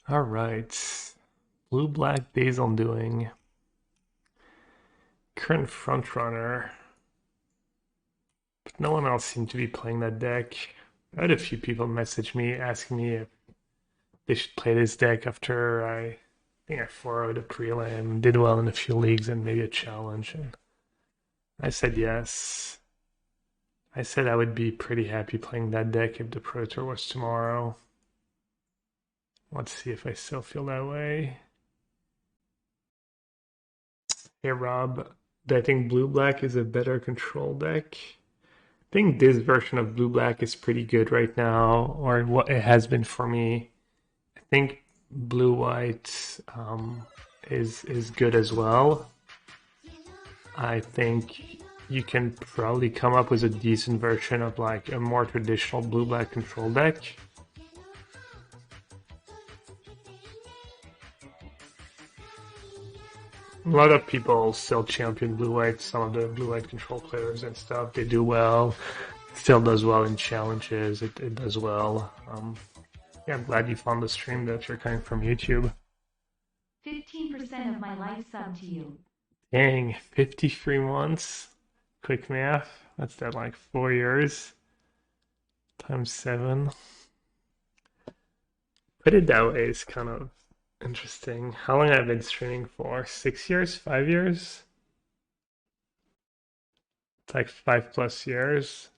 All right. Blue-black days on doing. Current frontrunner. But no one else seemed to be playing that deck. I had a few people message me asking me if they should play this deck after I think I 4-0'd a prelim, did well in a few leagues and maybe a challenge. And I said yes. I said I would be pretty happy playing that deck if the Pro Tour was tomorrow. Let's see if I still feel that way. Hey Rob, do I think blue-black is a better control deck? I think this version of blue-black is pretty good right now, or what it has been for me. I think blue-white is good as well. I think you can probably come up with a decent version of like a more traditional blue-black control deck. A lot of people still champion blue-white, some of the blue-white control players and stuff. They do well, still does well in challenges, it does well. Yeah, I'm glad you found the stream that you're coming from YouTube. 15% of my life sub to you. Dang, 53 months. Quick math. That's that like 4 years. Times 7. Put it that way is kind of interesting. How long have I been streaming for? 6 years? 5 years? It's like 5+ years.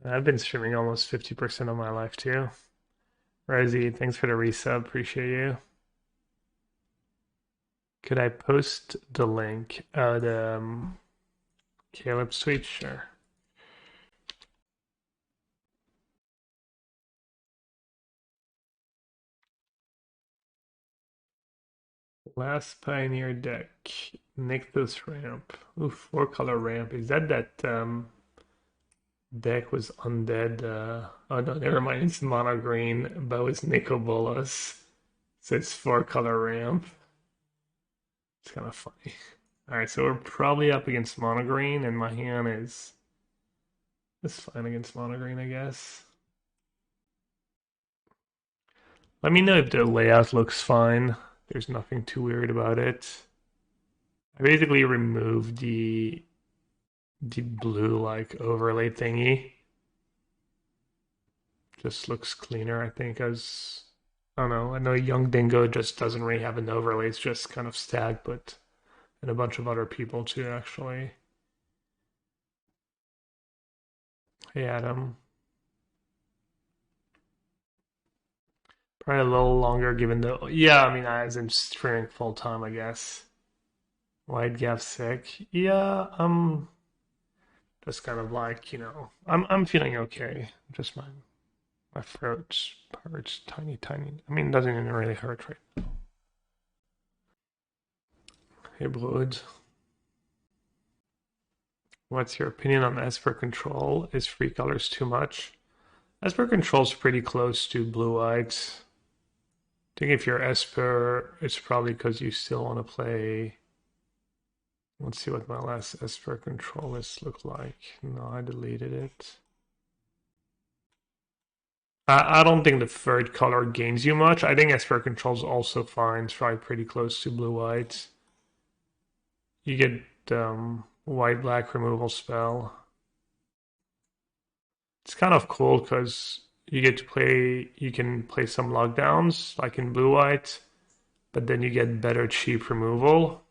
I've been streaming almost 50% of my life too. Resi, thanks for the resub. Appreciate you. Could I post the link? The Caleb suite? Sure. Last Pioneer deck. Nykthos ramp. Ooh, 4-color ramp. Is that deck was undead? Oh no, never mind. It's mono green, but it's Nicobolas. So it's 4-color ramp. It's kind of funny. Alright, so we're probably up against mono green, and my hand is fine against mono green, I guess. Let me know if the layout looks fine. There's nothing too weird about it. I basically removed the blue like overlay thingy. Just looks cleaner, I think, as I don't know. I know Young Dingo just doesn't really have an overlay. It's just kind of Stag, but and a bunch of other people too, actually. Hey, Adam. Probably a little longer given the yeah. I mean, I was in streaming full time, I guess. Wide gap sick. Yeah, just kind of like I'm feeling okay. Just my throat hurts tiny. I mean, it doesn't even really hurt right now. Hey, Blood. What's your opinion on Esper Control? Is free colors too much? Esper Control's pretty close to blue-white. I think if you're Esper, it's probably because you still want to play. Let's see what my last Esper Control list looked like. No, I deleted it. I don't think the third color gains you much. I think Esper Control's also fine. It's probably pretty close to blue-white. You get white-black removal spell. It's kind of cool because you get to play, you can play some lockdowns like in blue-white, but then you get better cheap removal.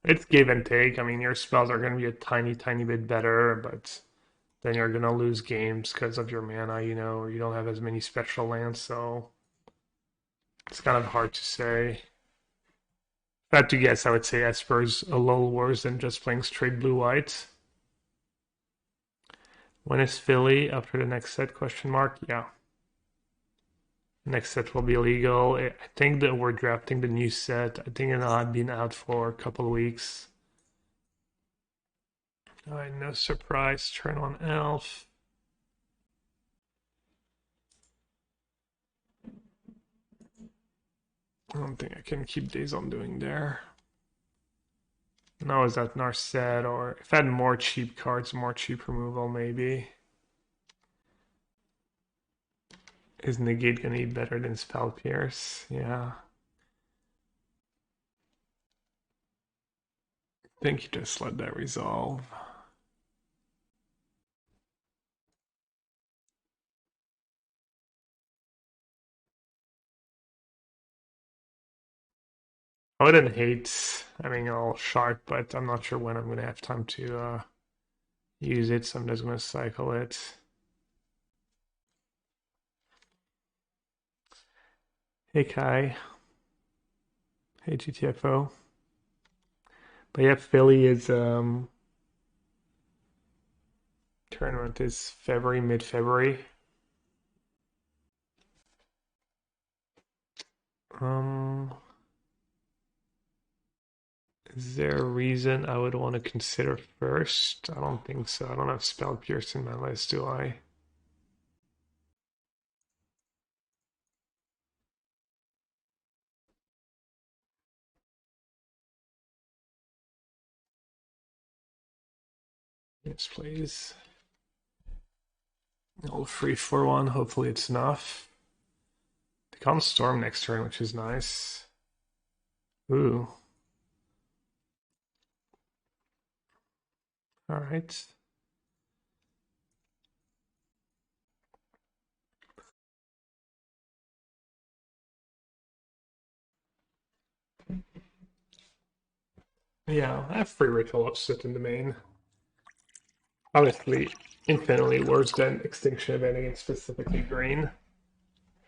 It's give and take. I mean, your spells are going to be a tiny bit better, but then you're going to lose games because of your mana, or you don't have as many special lands, so it's kind of hard to say. If I had to guess, I would say Esper's a little worse than just playing straight blue-white. When is Philly after the next set? Question mark. Yeah. Next set will be legal. I think that we're drafting the new set. I think it'll have been out for a couple of weeks. Alright, no surprise. Turn on Elf. I don't think I can keep days on doing there. No, is that Narset? Or if I had more cheap cards, more cheap removal, maybe. Is Negate gonna be better than Spell Pierce? Yeah. I think you just let that resolve. I wouldn't hate having all shark, but I'm not sure when I'm gonna have time to use it, so I'm just gonna cycle it. Hey Kai. Hey GTFO. But yeah, Philly is tournament is February, mid-February. Is there a reason I would want to consider first? I don't think so. I don't have Spell Pierce in my list, do I? Yes, please. All free for one. Hopefully it's enough. They can't storm next turn, which is nice. Ooh. Alright. Yeah, I have free Ritual of Soot in the main. Obviously, infinitely worse than Extinction Event against specifically green.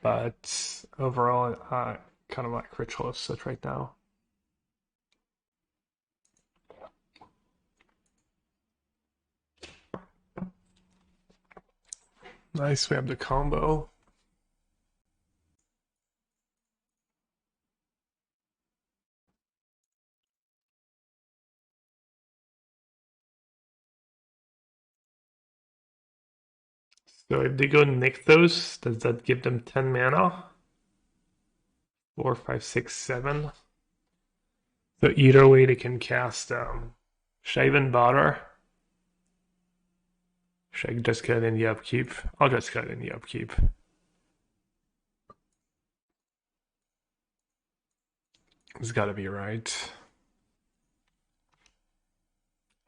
But overall, I kind of like Ritual of Soot right now. Nice, we have the combo. So if they go Nykthos, does that give them 10 mana? 4, 5, 6, 7. So either way they can cast Shaven Bother. Should I just get it in the upkeep? I'll just get it in the upkeep. It's gotta be right.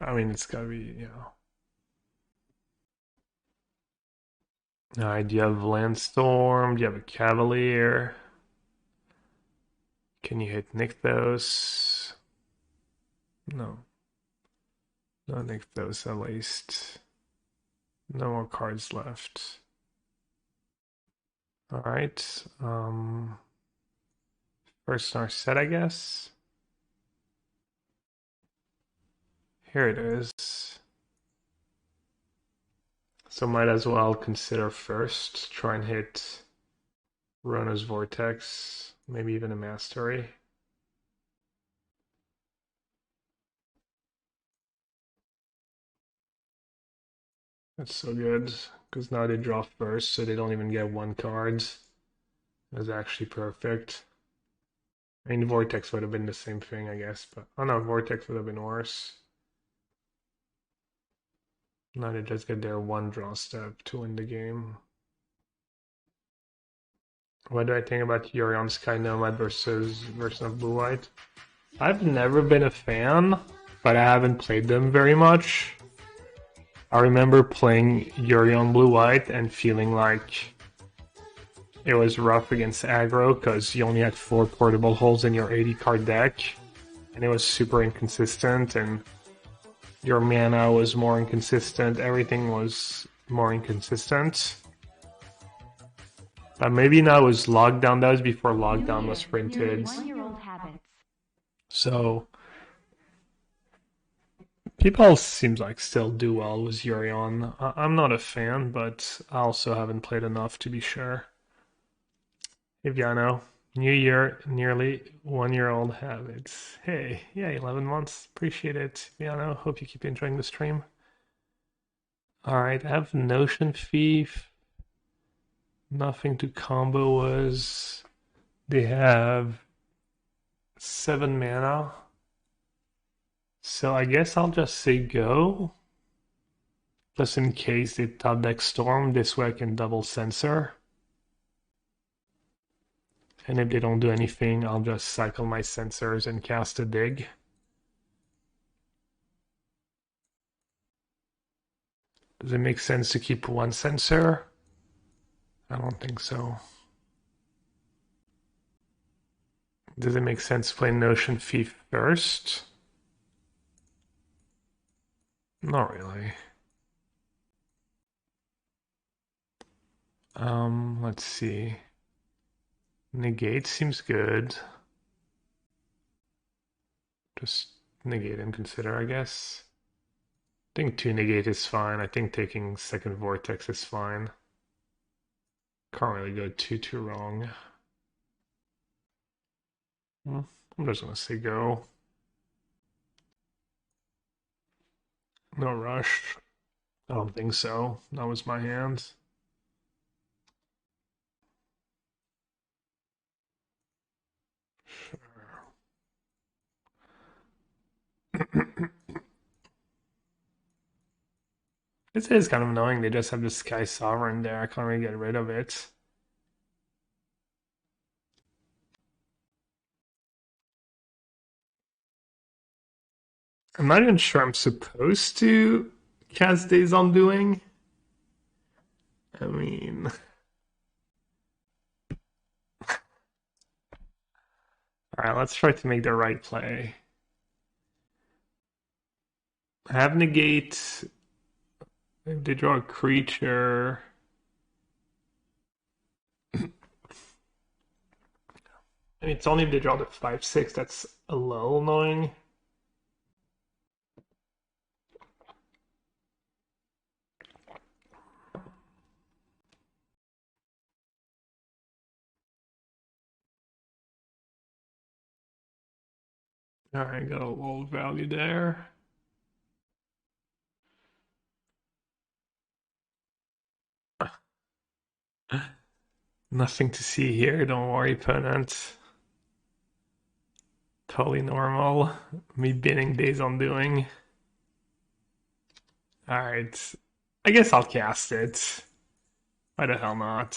I mean, it's gotta be, you know. Alright, do you have Landstorm? Do you have a Cavalier? Can you hit Nykthos? No. No Nykthos at least. No more cards left. Alright. First Narset, I guess. Here it is. So might as well consider first. Try and hit Rona's Vortex. Maybe even a Mastery. That's so good. Because now they draw first, so they don't even get one card. That's actually perfect. I mean, Vortex would have been the same thing, I guess. But oh no, Vortex would have been worse. Now they just get their one draw step to win the game. What do I think about Yorion Sky Nomad versus version of Blue White? I've never been a fan, but I haven't played them very much. I remember playing Yorion Blue White and feeling like it was rough against aggro because you only had 4 portable holes in your 80 card deck, and it was super inconsistent, and your mana was more inconsistent, everything was more inconsistent. But maybe now it was Lockdown, that was before Lockdown was printed. So people seems like still do well with Yorion. I'm not a fan, but I also haven't played enough to be sure. Iviano, New Year, nearly 1-year-old habits. Hey, yeah, 11 months. Appreciate it, Iviano. Hope you keep enjoying the stream. Alright, I have Notion Thief. Nothing to combo was. They have 7 mana. So I guess I'll just say go. Just in case they top deck Storm, this way I can double Censor. And if they don't do anything, I'll just cycle my Censors and cast a dig. Does it make sense to keep one Censor? I don't think so. Does it make sense to play Notion Thief first? Not really. Let's see. Negate seems good. Just negate and consider, I guess. I think 2 negate is fine. I think taking second Vortex is fine. Can't really go too wrong. I'm just gonna say go. No rush. I don't think so. That was my hand. This is kind of annoying. They just have the Sky Sovereign there. I can't really get rid of it. I'm not even sure I'm supposed to cast Days Undoing. I mean, alright, let's try to make the right play. I have negate. If they draw a creature. I mean, it's only if they draw the 5/6 that's a little annoying. Alright, got a little value there. Nothing to see here, don't worry, opponent. Totally normal. Me binning Days Undoing. Alright. I guess I'll cast it. Why the hell not?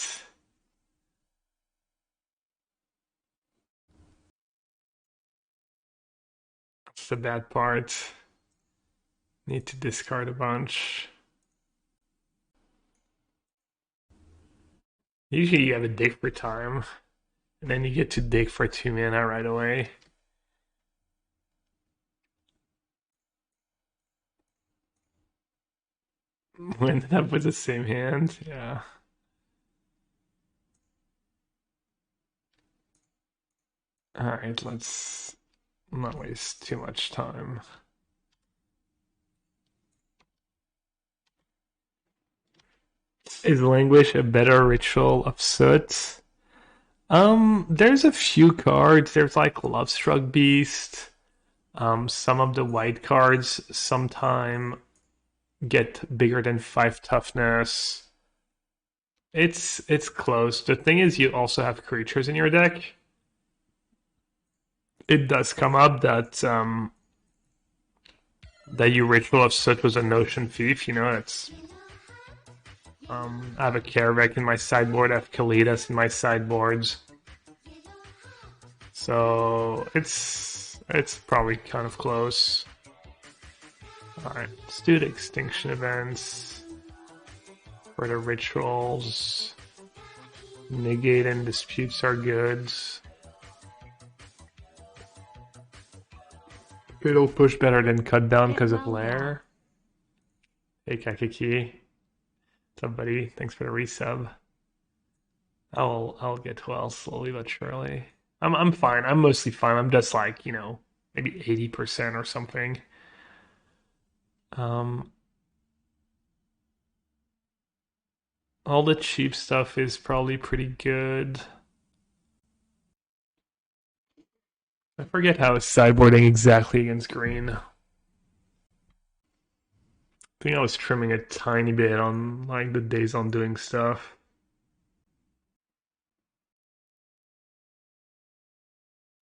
That's the bad part. Need to discard a bunch. Usually you have a dig for time, and then you get to dig for 2 mana right away. We ended up with the same hand, yeah. Alright, let's not waste too much time. Is Languish a better Ritual of Soot? There's a few cards. There's like Lovestruck Beast. Some of the white cards sometime get bigger than 5 toughness. It's close. The thing is, you also have creatures in your deck. It does come up that that you Ritual of Soot was a Notion Thief. You know, it's I have a Kaervek in my sideboard. I have Kalidas in my sideboards. So it's probably kind of close. Alright, let's do the Extinction Events for the rituals. Negate and Disputes are good. It'll push better than Cut Down because of Lair. Hey Kakiki. What's up, buddy? Thanks for the resub. I'll get well slowly but surely. I'm fine. I'm mostly fine. I'm just like, you know, maybe 80% or something. All the cheap stuff is probably pretty good. I forget how it's sideboarding exactly against green. I think I was trimming a tiny bit on like the Days Undoing stuff.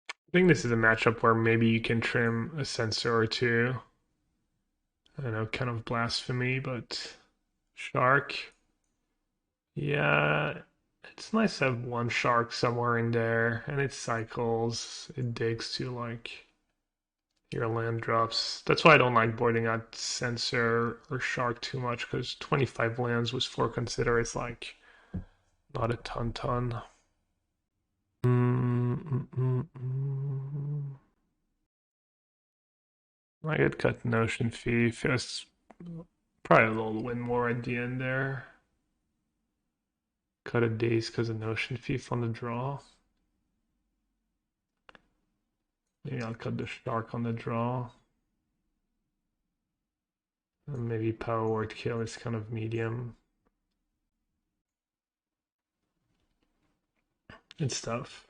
I think this is a matchup where maybe you can trim a Censor or two. I don't know, kind of blasphemy, but Shark. Yeah, It's nice to have one shark somewhere in there, and it cycles, it digs to like your land drops. That's why I don't like boarding out Censor or Shark too much, because 25 lands with 4 consider is like not a ton. I could cut Notion Thief. It was probably a little win more at the end there. Cut a Daze because of Notion Thief on the draw. Maybe I'll cut the Shark on the draw. And maybe Power Word Kill is kind of medium. It's tough.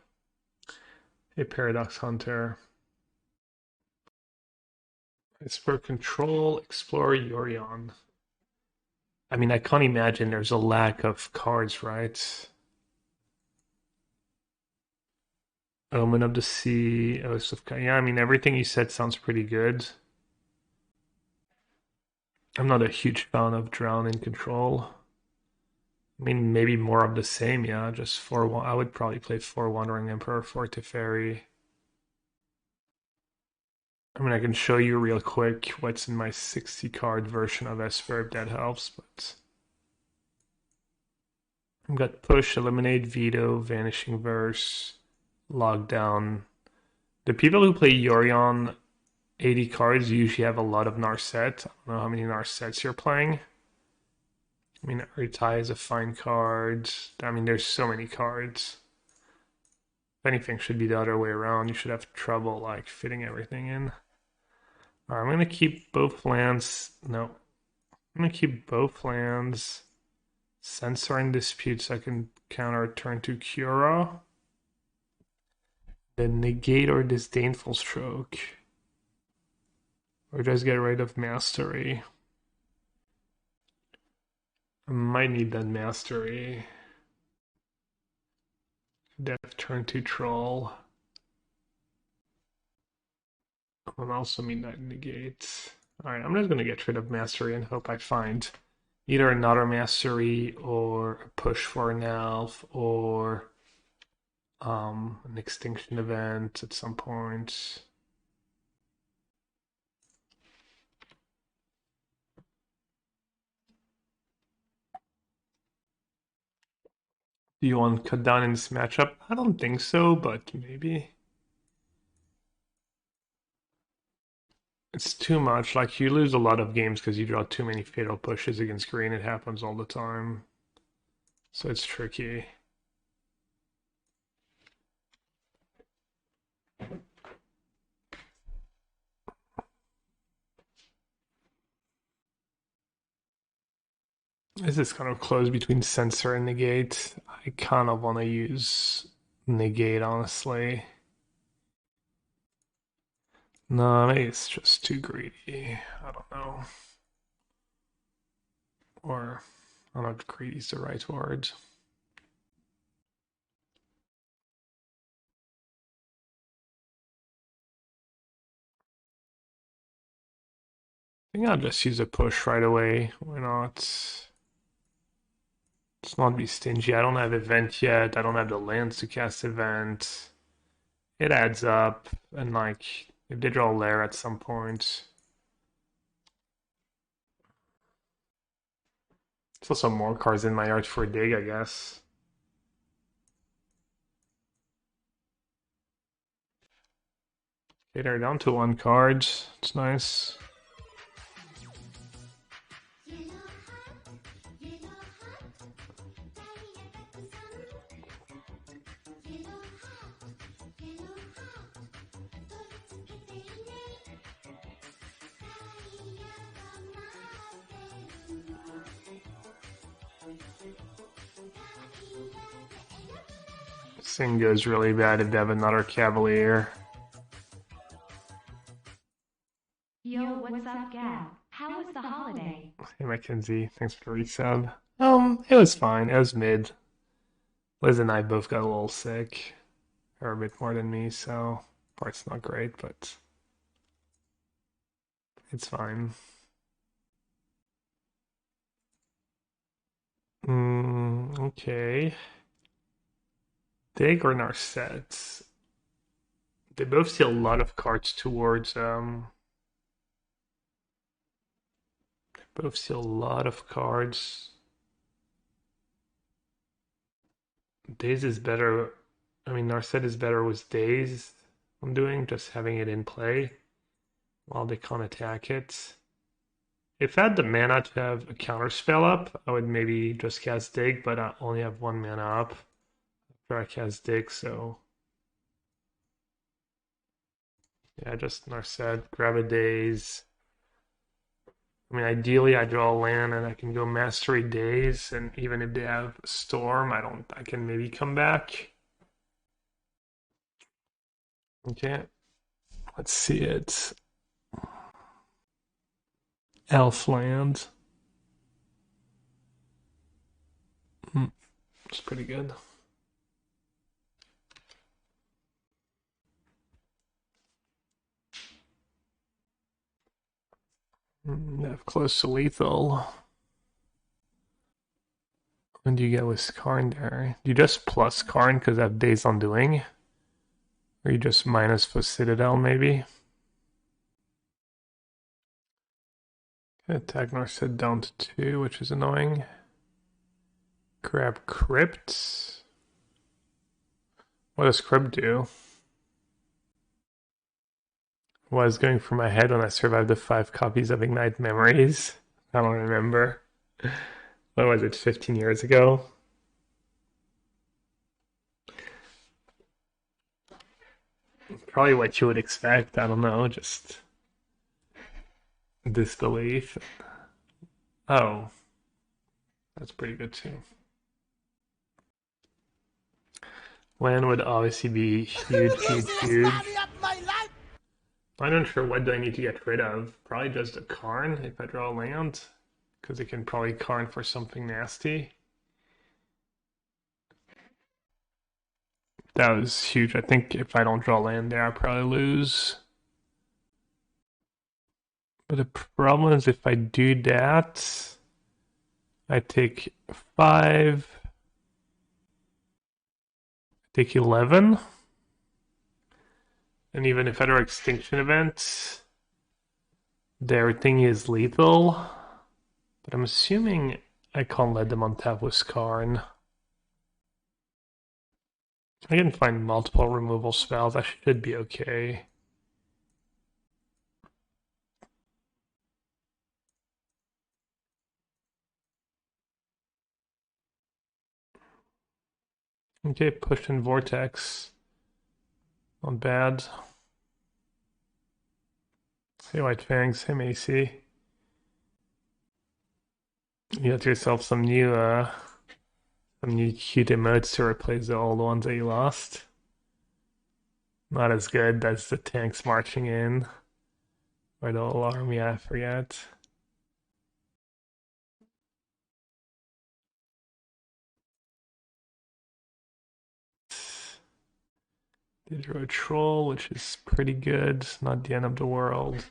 A Paradox Hunter. It's for control, explore Yorion. I mean, I can't imagine there's a lack of cards, right? Omen of the Sea, Oath of yeah, I mean, everything you said sounds pretty good. I'm not a huge fan of Drown in Control. I mean, maybe more of the same, yeah. Just 4-1. I would probably play 4 Wandering Emperor, 4 Teferi. I mean, I can show you real quick what's in my 60 card version of Esper if that helps, but I've got Push, Eliminate, Veto, Vanishing Verse, Lockdown. The people who play Yorion 80 cards usually have a lot of Narset. I don't know how many Narsets you're playing. I mean, Urtai is a fine card. I mean, there's so many cards. If anything, should be the other way around. You should have trouble like fitting everything in. All right, I'm gonna keep both lands. No, I'm gonna keep both lands. Censor and Dispute, so I can counter turn to Cura. Then Negate or Disdainful Stroke. Or just get rid of Mastery. I might need that Mastery. Def turn to Troll. I'll also mean that Negate. Alright, I'm just gonna get rid of Mastery and hope I find either another Mastery or a push for an elf or an Extinction Event at some point. Do you want to cut down in this matchup? I don't think so, but maybe. It's too much. Like, you lose a lot of games because you draw too many fatal pushes against green. It happens all the time. So it's tricky. This is kind of close between Censor and Negate. I kind of want to use Negate, honestly. No, maybe it's just too greedy. I don't know. Or, I don't know if greedy is the right word. I think I'll just use a push right away. Why not? Let's not be stingy. I don't have event yet. I don't have the lands to cast event. It adds up. And like, if they draw a lair at some point. There's also more cards in my yard for dig, I guess. Okay, they're down to 1 card. It's nice. This thing goes really bad if they have another Cavalier. Yo, what's up, Gab? How was the holiday? Hey, Mackenzie, thanks for the resub. It was fine. It was mid. Liz and I both got a little sick. Or a bit more than me, so part's not great, but it's fine. Okay. Dig or Narset? They both see a lot of cards towards both see a lot of cards. Days is better. I mean, Narset is better with Days. I'm doing just having it in play while they can't attack it. If I had the mana to have a counter spell up, I would maybe just cast Dig, but I only have one mana up after I cast Dig, so yeah, just Narset, grab a Daze. I mean, ideally, I draw a land and I can go Mastery Daze, and even if they have Storm, I can maybe come back. Okay, let's see it. Elfland. It's pretty good. Have close to lethal. When do you get with Karn there? Do you just plus Karn because I have Days Undoing? Or you just minus for Citadel maybe? Attack Narset down to 2, which is annoying. Grab Crypt. What does Crypt do? Was going through my head when I survived the 5 copies of Ignite Memories. I don't remember. What was it, 15 years ago? Probably what you would expect. I don't know, just disbelief. Oh, that's pretty good too. Land would obviously be huge, huge, huge. I'm not sure what do I need to get rid of. Probably just a Karn if I draw a land, because it can probably Karn for something nasty. That was huge. I think if I don't draw land there, I'll probably lose. But the problem is if I do that, I take 5, take 11. And even if I draw Extinction Event, their thing is lethal. But I'm assuming I can't let them untap with Karn. I can find multiple removal spells. I should be okay. Okay, push in Vortex. Not bad. Hey, White Fangs. Hey, Macy. You got yourself some new cute emotes to replace the old ones that you lost. Not as good as the tanks marching in. Or the whole army, I forget. They drew a troll, which is pretty good. Not the end of the world.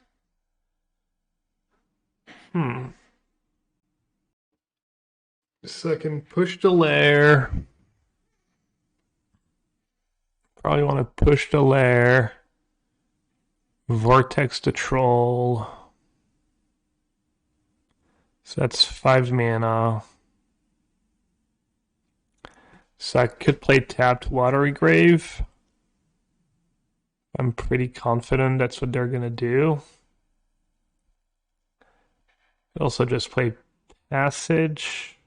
So I can push the lair. Probably want to push the lair. Vortex the troll. So that's 5 mana. So I could play tapped Watery Grave. I'm pretty confident that's what they're gonna do. I'd also just play Passage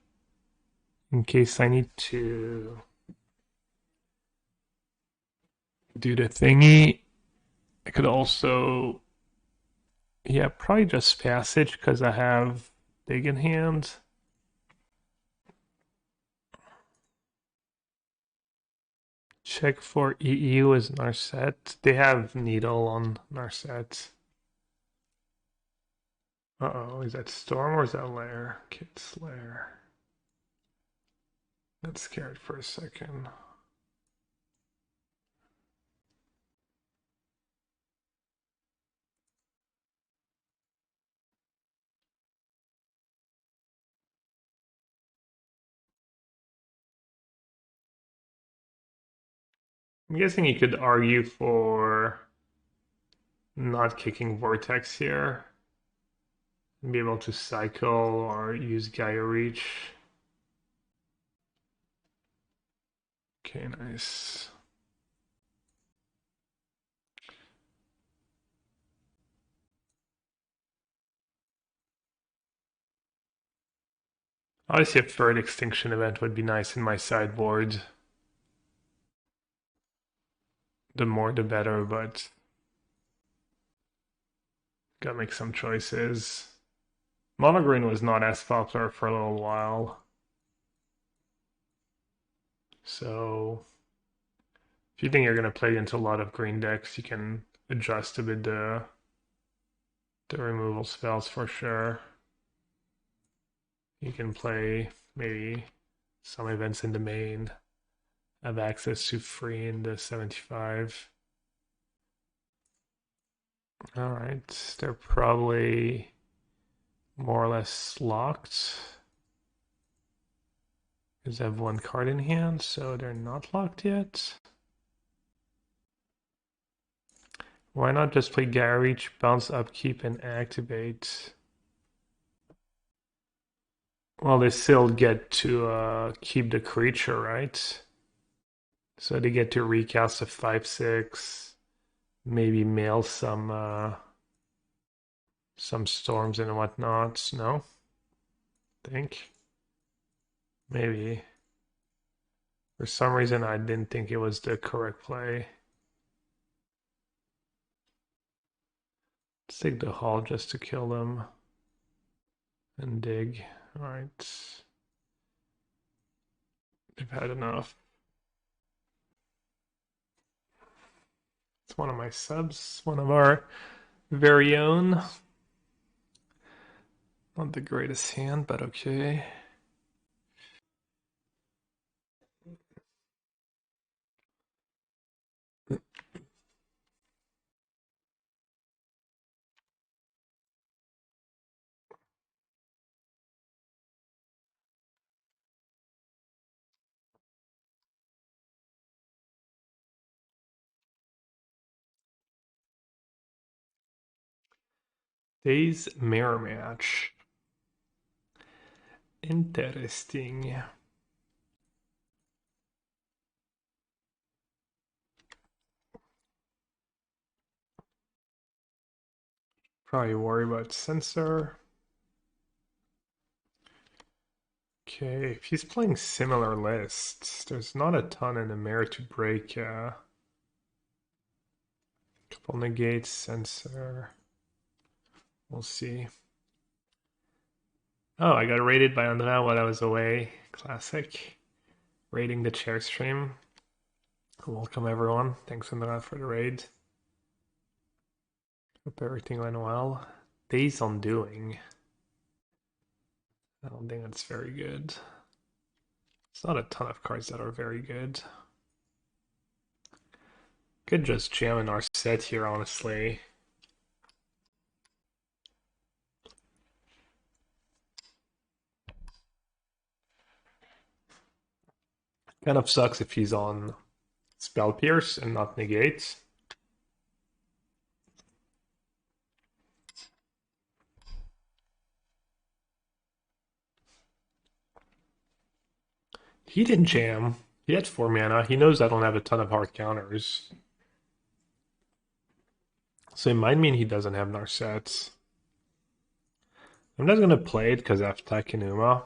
in case I need to do the thingy. I could also, yeah, probably just Passage because I have Dig in hand. Check for EU as Narset. They have Needle on Narset. Uh-oh, is that Storm or is that Lair? Okay, it's Lair. Got scared for a second. I'm guessing you could argue for not kicking Vortex here and be able to cycle or use Geier Reach. Okay, nice. Obviously, a third Extinction Event would be nice in my sideboard. The more the better, but gotta make some choices. Mono Green was not as popular for a little while. So if you think you're gonna play into a lot of green decks, you can adjust a bit the removal spells for sure. You can play maybe some events in the main, have access to free in the 75. Alright, they're probably more or less locked. Because I have one card in hand, so they're not locked yet. Why not just play Geier Reach, bounce upkeep, and activate? Well, they still get to keep the creature, right? So they get to recast a 5/6, maybe mail some storms and whatnot. No? Think? Maybe. For some reason, I didn't think it was the correct play. Let's take the Hall just to kill them. And dig. Alright. They've had enough. It's one of my subs, one of our very own. Not the greatest hand, but okay. Today's mirror match. Interesting. Probably worry about Censor. Okay, if he's playing similar lists, there's not a ton in the mirror to break. Couple negates, Censor. We'll see. Oh, I got raided by Andrea while I was away. Classic. Raiding the chair stream. Welcome everyone. Thanks Andrea for the raid. Hope everything went well. Days Undoing. I don't think that's very good. It's not a ton of cards that are very good. Could just jam in our set here, honestly. Kind of sucks if he's on Spell Pierce and not Negate. He didn't jam. He had 4 mana. He knows I don't have a ton of hard counters. So it might mean he doesn't have Narsets. I'm not gonna play it because I have Takenuma.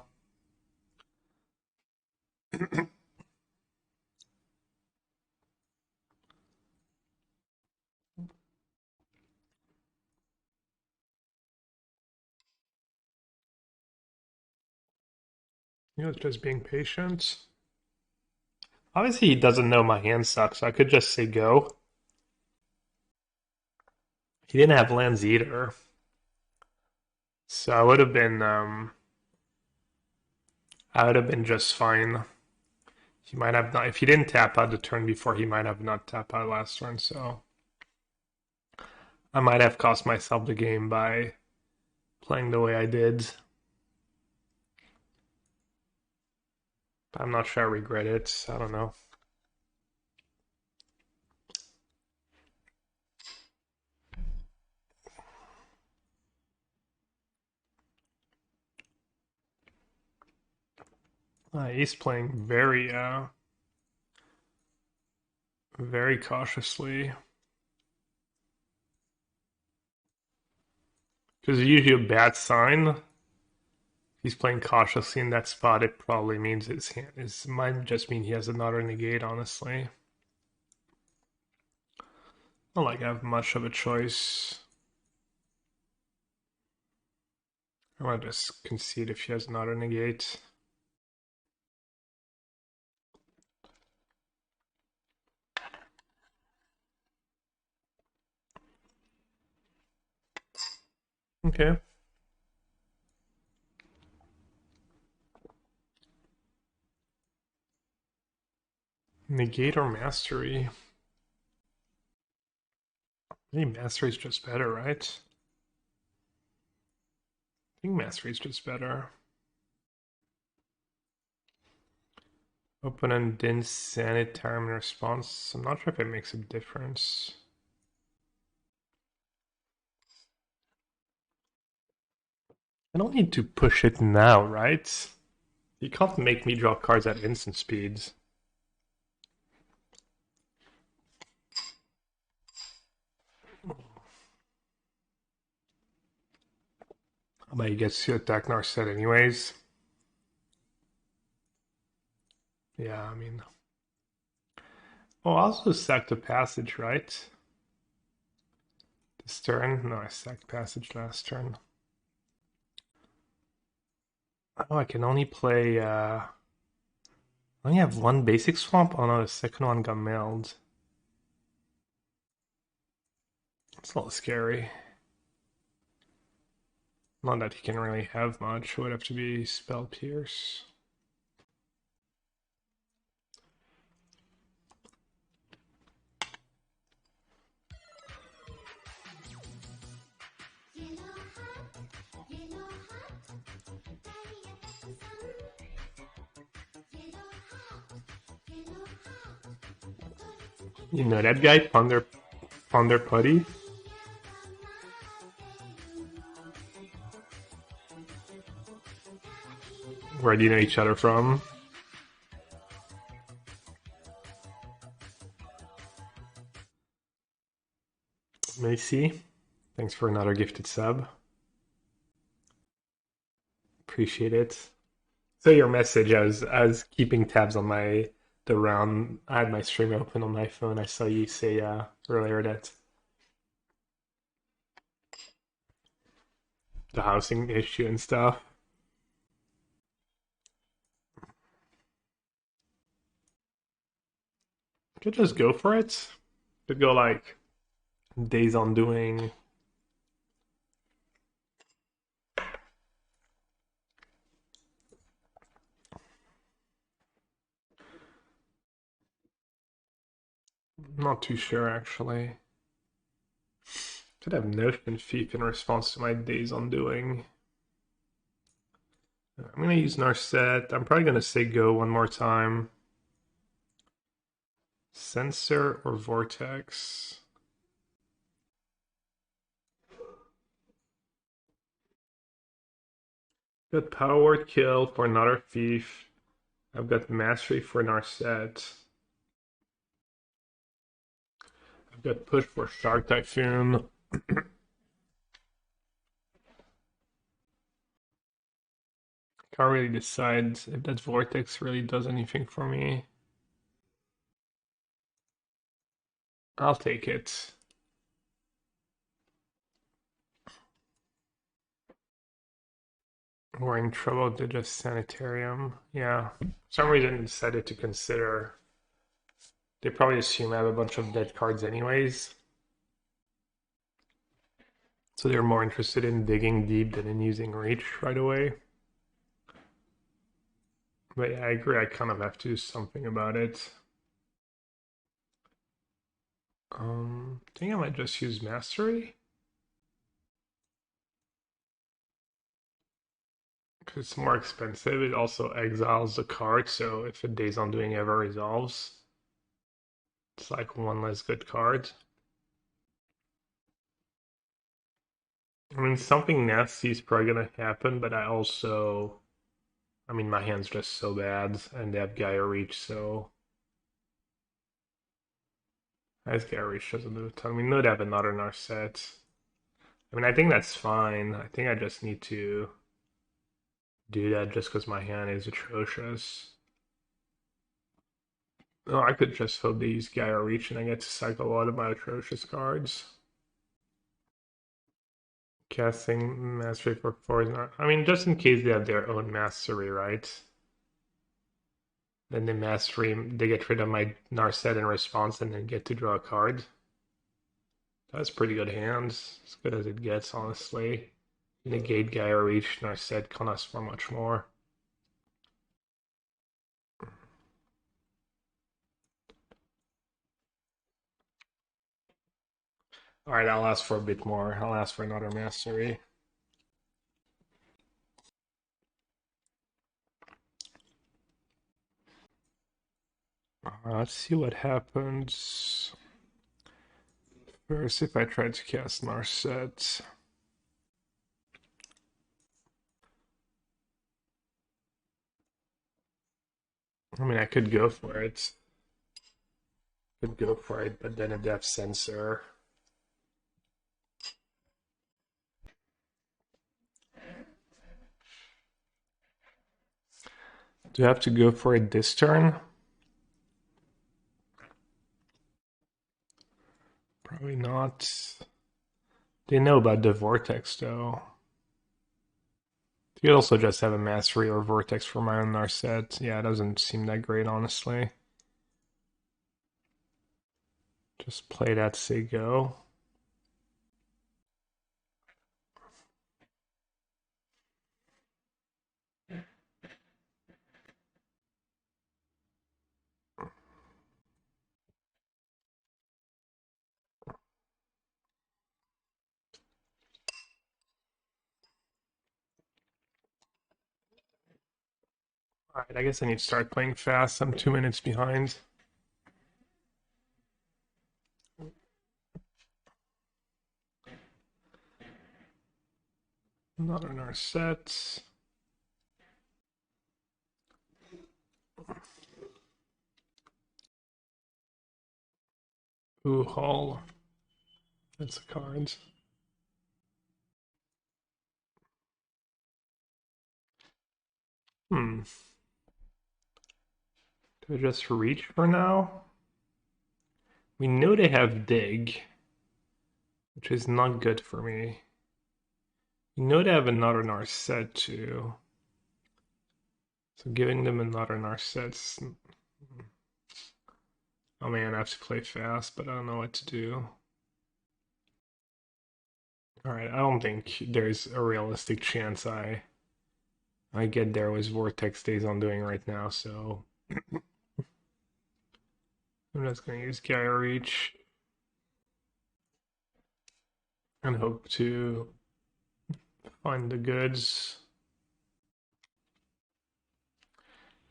You know, just being patient. Obviously, he doesn't know my hand sucks, so I could just say go. He didn't have lands either. So I would have been just fine. He might have not, if he didn't tap out the turn before, he might have not tapped out last turn, so I might have cost myself the game by playing the way I did. But I'm not sure I regret it. I don't know. He's playing very cautiously. Because it's usually a bad sign. He's playing cautiously in that spot. It probably means his hand might just mean he has another negate, honestly. Not like I have much of a choice. I might just concede if he has another negate. Okay. Negate or Mastery? I think Mastery's just better, right? I think Mastery's just better. Opponent didn't Sanitarium in response. I'm not sure if it makes a difference. I don't need to push it now, right? You can't make me draw cards at instant speeds. But he gets to attack Narset anyways. Yeah, I mean... Oh, I also sacked a passage, right? This turn? No, I sacked passage last turn. Oh, I can only play... I only have one basic swamp? Oh no, the second one got mailed. It's a little scary. Not that he can really have much. It would have to be Spell Pierce. You know that guy, Ponder Putty? Where do you know each other from? Macy, thanks for another gifted sub. Appreciate it. So your message, I was keeping tabs on the round. I had my stream open on my phone. I saw you say earlier that the housing issue and stuff. Could just go for it. Could go like Days Undoing. Not too sure actually. Could have Notion Thief in response to my Days Undoing. I'm gonna use Narset. I'm probably gonna say go one more time. Censor or Vortex? Got Power Word Kill for another Thief. I've got Mastery for Narset. I've got Push for Shark Typhoon. Can't really decide if that Vortex really does anything for me. I'll take it. We're in trouble to just Sanitarium. Yeah. For some reason decided to consider. They probably assume I have a bunch of dead cards anyways. So they're more interested in digging deep than in using reach right away. But yeah, I agree. I kind of have to do something about it. I think I might just use Mastery. Because it's more expensive. It also exiles the card, so if a Days Undoing ever resolves, it's like one less good card. I mean, something nasty is probably gonna happen, but I also I mean, my hand's just so bad, and they have Geier Reach, so I guess Geier Reach doesn't do a ton. We know they have another Narset. I mean, I think that's fine. I think I just need to do that just because my hand is atrocious. Oh, I could just hope they use Geier Reach and I get to cycle a lot of my atrocious cards. Casting Mastery for 4 is not... I mean, just in case they have their own Mastery, right? Then they Mastery, they get rid of my Narset in response and then get to draw a card. That's pretty good hands. As good as it gets, honestly. Negate, Geier Reach, Narset, can't ask for much more. Alright, I'll ask for a bit more. I'll ask for another Mastery. Let's see what happens. First, if I try to cast Narset. I mean, I could go for it. But then a depth Censor. Do I have to go for it this turn? Probably not. They know about the Vortex, though. You could also just have a Mastery or Vortex for my own Narset. Yeah, it doesn't seem that great, honestly. Just play that, say go. Alright, I guess I need to start playing fast. I'm 2 minutes behind. Not on our set. Ooh, Hall. That's a card. Hmm. Do I just reach for now? We know they have Dig, which is not good for me. We know they have another Narset too. So giving them another Narset's... Oh man, I have to play fast, but I don't know what to do. Alright, I don't think there's a realistic chance I get there with Vortex Days I'm doing right now, so I'm just gonna use Geier Reach and hope to find the goods.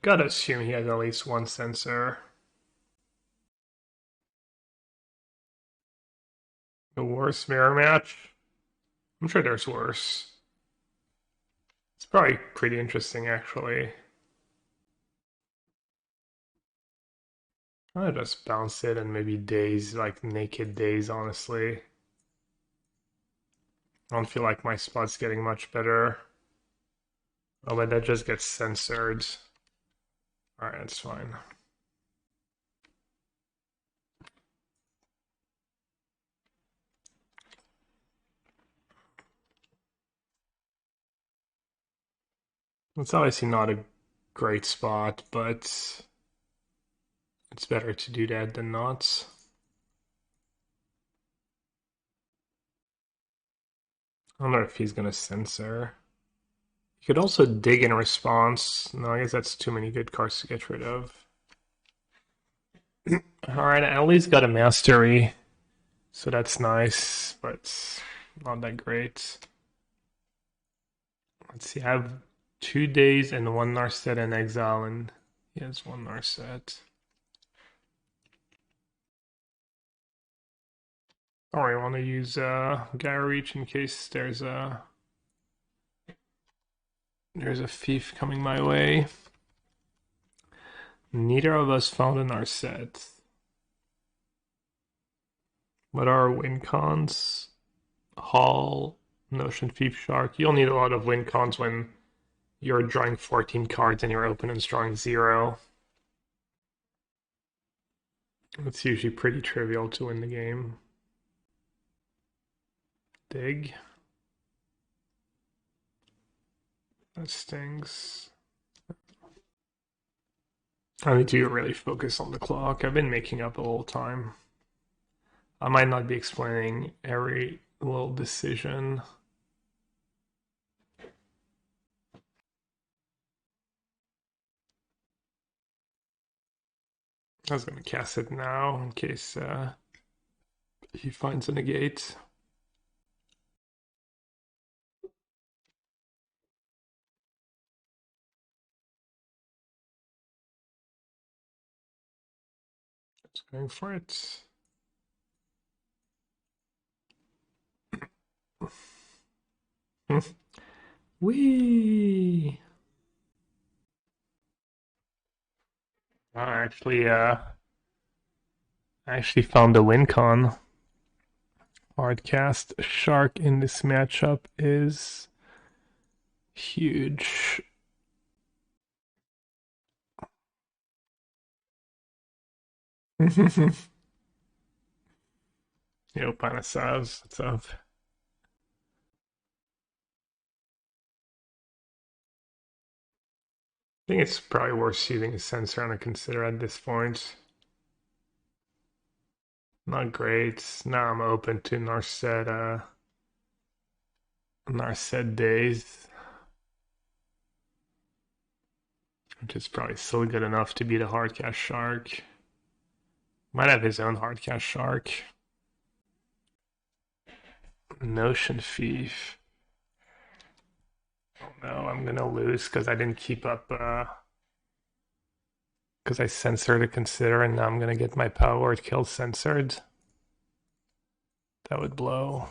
Gotta assume he has at least one Censor. The worst mirror match? I'm sure there's worse. It's probably pretty interesting, actually. I'll just bounce it and maybe days, like naked days, honestly. I don't feel like my spot's getting much better. Oh, but that just gets censored. Alright, that's fine. It's obviously not a great spot, but it's better to do that than not. I don't know if he's gonna censor. He could also dig in response. No, I guess that's too many good cards to get rid of. Alright, I at least got a mastery, so that's nice, but not that great. Let's see, I have 2 days and 1 Narset in exile, and he has 1 Narset. Alright, I want to use Geier Reach in case there's a There's a thief coming my way. Neither of us found a Narset. What are our win cons? Hall, Notion Thief, Shark. You'll need a lot of win cons when you're drawing 14 cards and your opponent's drawing 0. It's usually pretty trivial to win the game. Dig. That stings. I need to really focus on the clock. I've been making up the whole time. I might not be explaining every little decision. I was going to cast it now in case he finds a negate. Just going for it. Whee! I actually found a win con. Hardcast Shark in this matchup is huge. Yo, Panasas, what's up? I think it's probably worth using a Censor on a Consider at this point. Not great. Now I'm open to Narset days. Which is probably still good enough to beat a Hardcast Shark. Might have his own Hardcast Shark. Notion Thief. Oh no, I'm gonna lose because I didn't keep up because I censored to Consider and now I'm gonna get my power word kill censored. That would blow.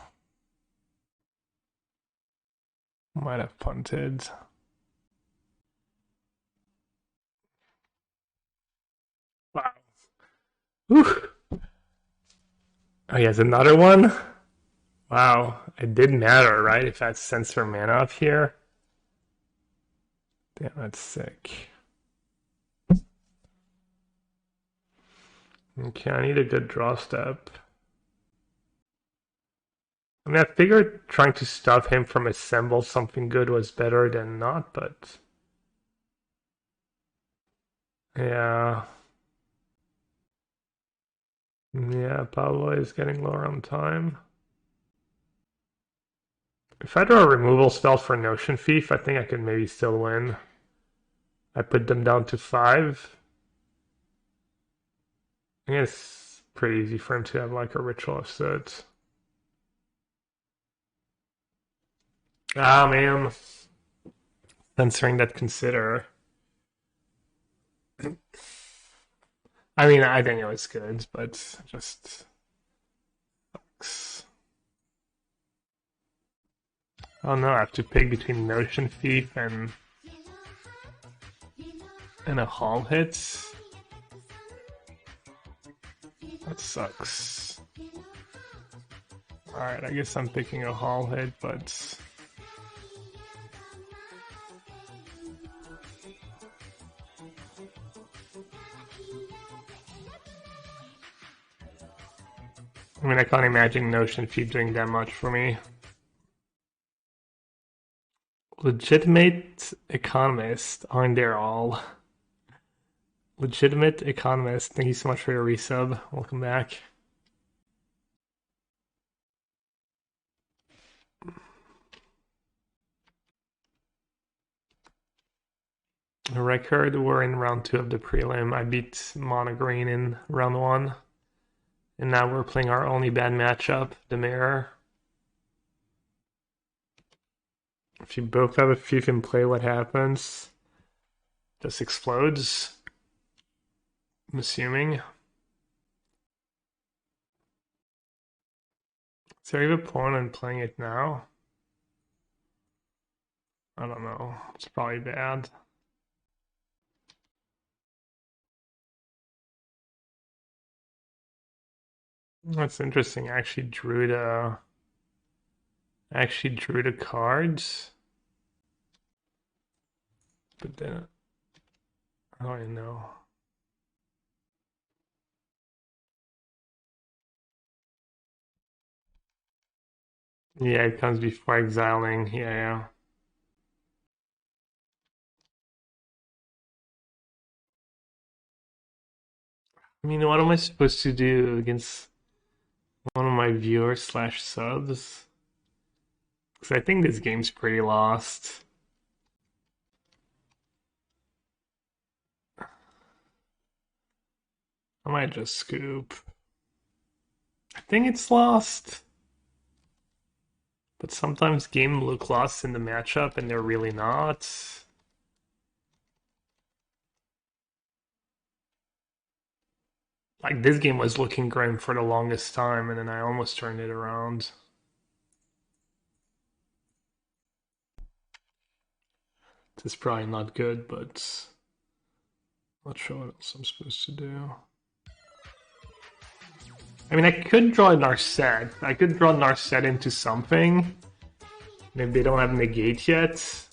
Might have punted. Wow. Whew. Oh, he has another one? Wow. It did matter, right? If that's Censor mana up here. Damn, that's sick. Okay, I need a good draw step. I mean, I figured trying to stop him from assemble something good was better than not, but... Yeah. Yeah, Pablo is getting lower on time. If I draw a removal spell for Notion Thief, I think I could maybe still win. I put them down to 5. I think it's pretty easy for him to have like a Ritual of Soot. Ah, man. Censoring that Consider. I mean, I think it was good, but just sucks. Oh no, I have to pick between Notion Thief and a Hall hit. That sucks. Alright, I guess I'm picking a Hall hit, but... I mean, I can't imagine Notion Thief doing that much for me. Legitimate economist, aren't there all? Legitimate economist, thank you so much for your resub. Welcome back. A record, we're in round 2 of the prelim. I beat Monogreen in round 1. And now we're playing our only bad matchup, Dimir. If you both have a thief in play, what happens? Just explodes. I'm assuming. Is there even a point on playing it now? I don't know. It's probably bad. That's interesting. I actually drew the cards, but then I don't know. Yeah, it comes before exiling. Yeah, yeah. I mean, what am I supposed to do against one of my viewers slash subs? Because I think this game's pretty lost. I might just scoop. I think it's lost. But sometimes games look lost in the matchup and they're really not. Like this game was looking grim for the longest time and then I almost turned it around. This is probably not good, but not sure what else I'm supposed to do. I mean, I could draw Narset. I could draw Narset into something. Maybe they don't have Negate yet.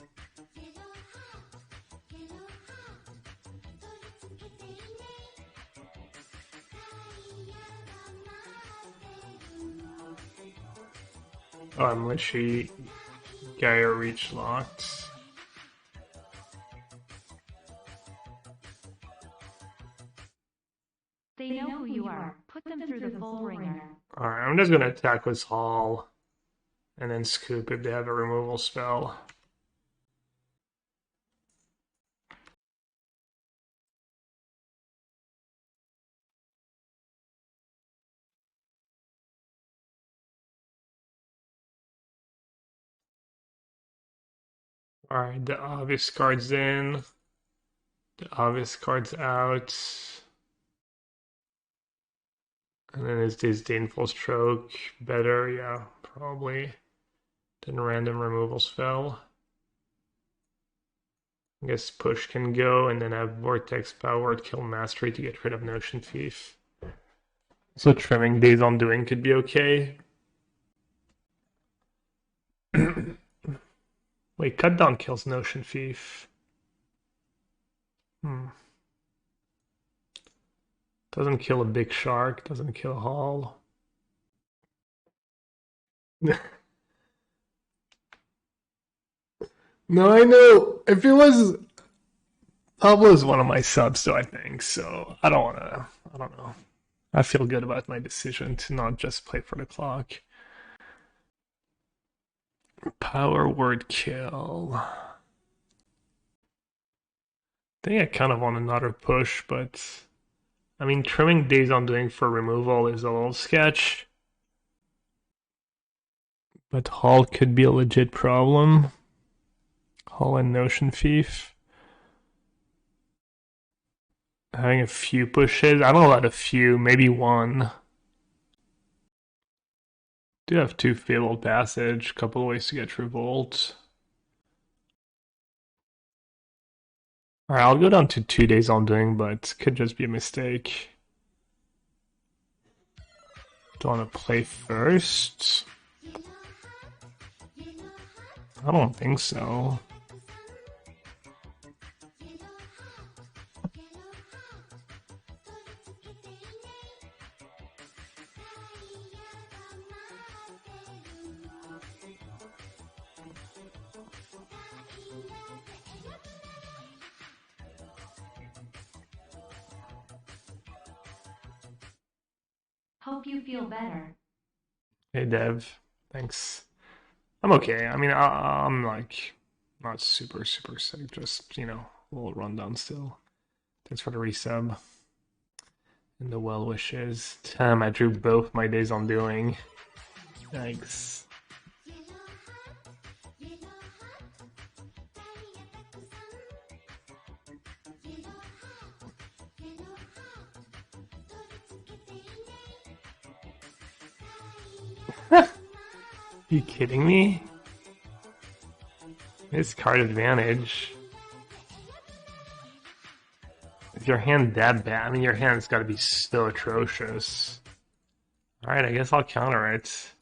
Oh, I'm literally Geier reach locked. They know who you are. Put them through the full ringer. Alright, I'm just gonna attack with Hall and then scoop if they have a removal spell. Alright, the obvious card's in. The obvious card's out. And then is Disdainful Stroke better? Yeah, probably. Than random removal spell. I guess push can go and then have Vortex powered kill mastery to get rid of Notion Thief. So trimming Days on Doing could be okay. Wait, cut down kills Notion Thief. Doesn't kill a big shark, doesn't kill a Hall. No, I know. If it was Pablo's one of my subs, so I think so. I don't wanna. I don't know. I feel good about my decision to not just play for the clock. Power word kill. I think I kind of want another push, but I mean, trimming Days on Doing for removal is a little sketch. But Hall could be a legit problem. Hall and Notion Thief. Having a few pushes. I don't know about a few, maybe one. Do have two Fabled Passage, couple of ways to get Revolt. Alright, I'll go down to 2 Days on Doing, but could just be a mistake. Do I want to play first? I don't think so. Hope you feel better. Hey Dev, thanks. I'm okay. I mean, I'm like not super sick. Just a little rundown still. Thanks for the resub and the well wishes. Damn, I drew both my Days on Doing. Thanks. You kidding me? It's card advantage. Is your hand that bad? I mean, your hand's got to be so atrocious. Alright, I guess I'll counter it.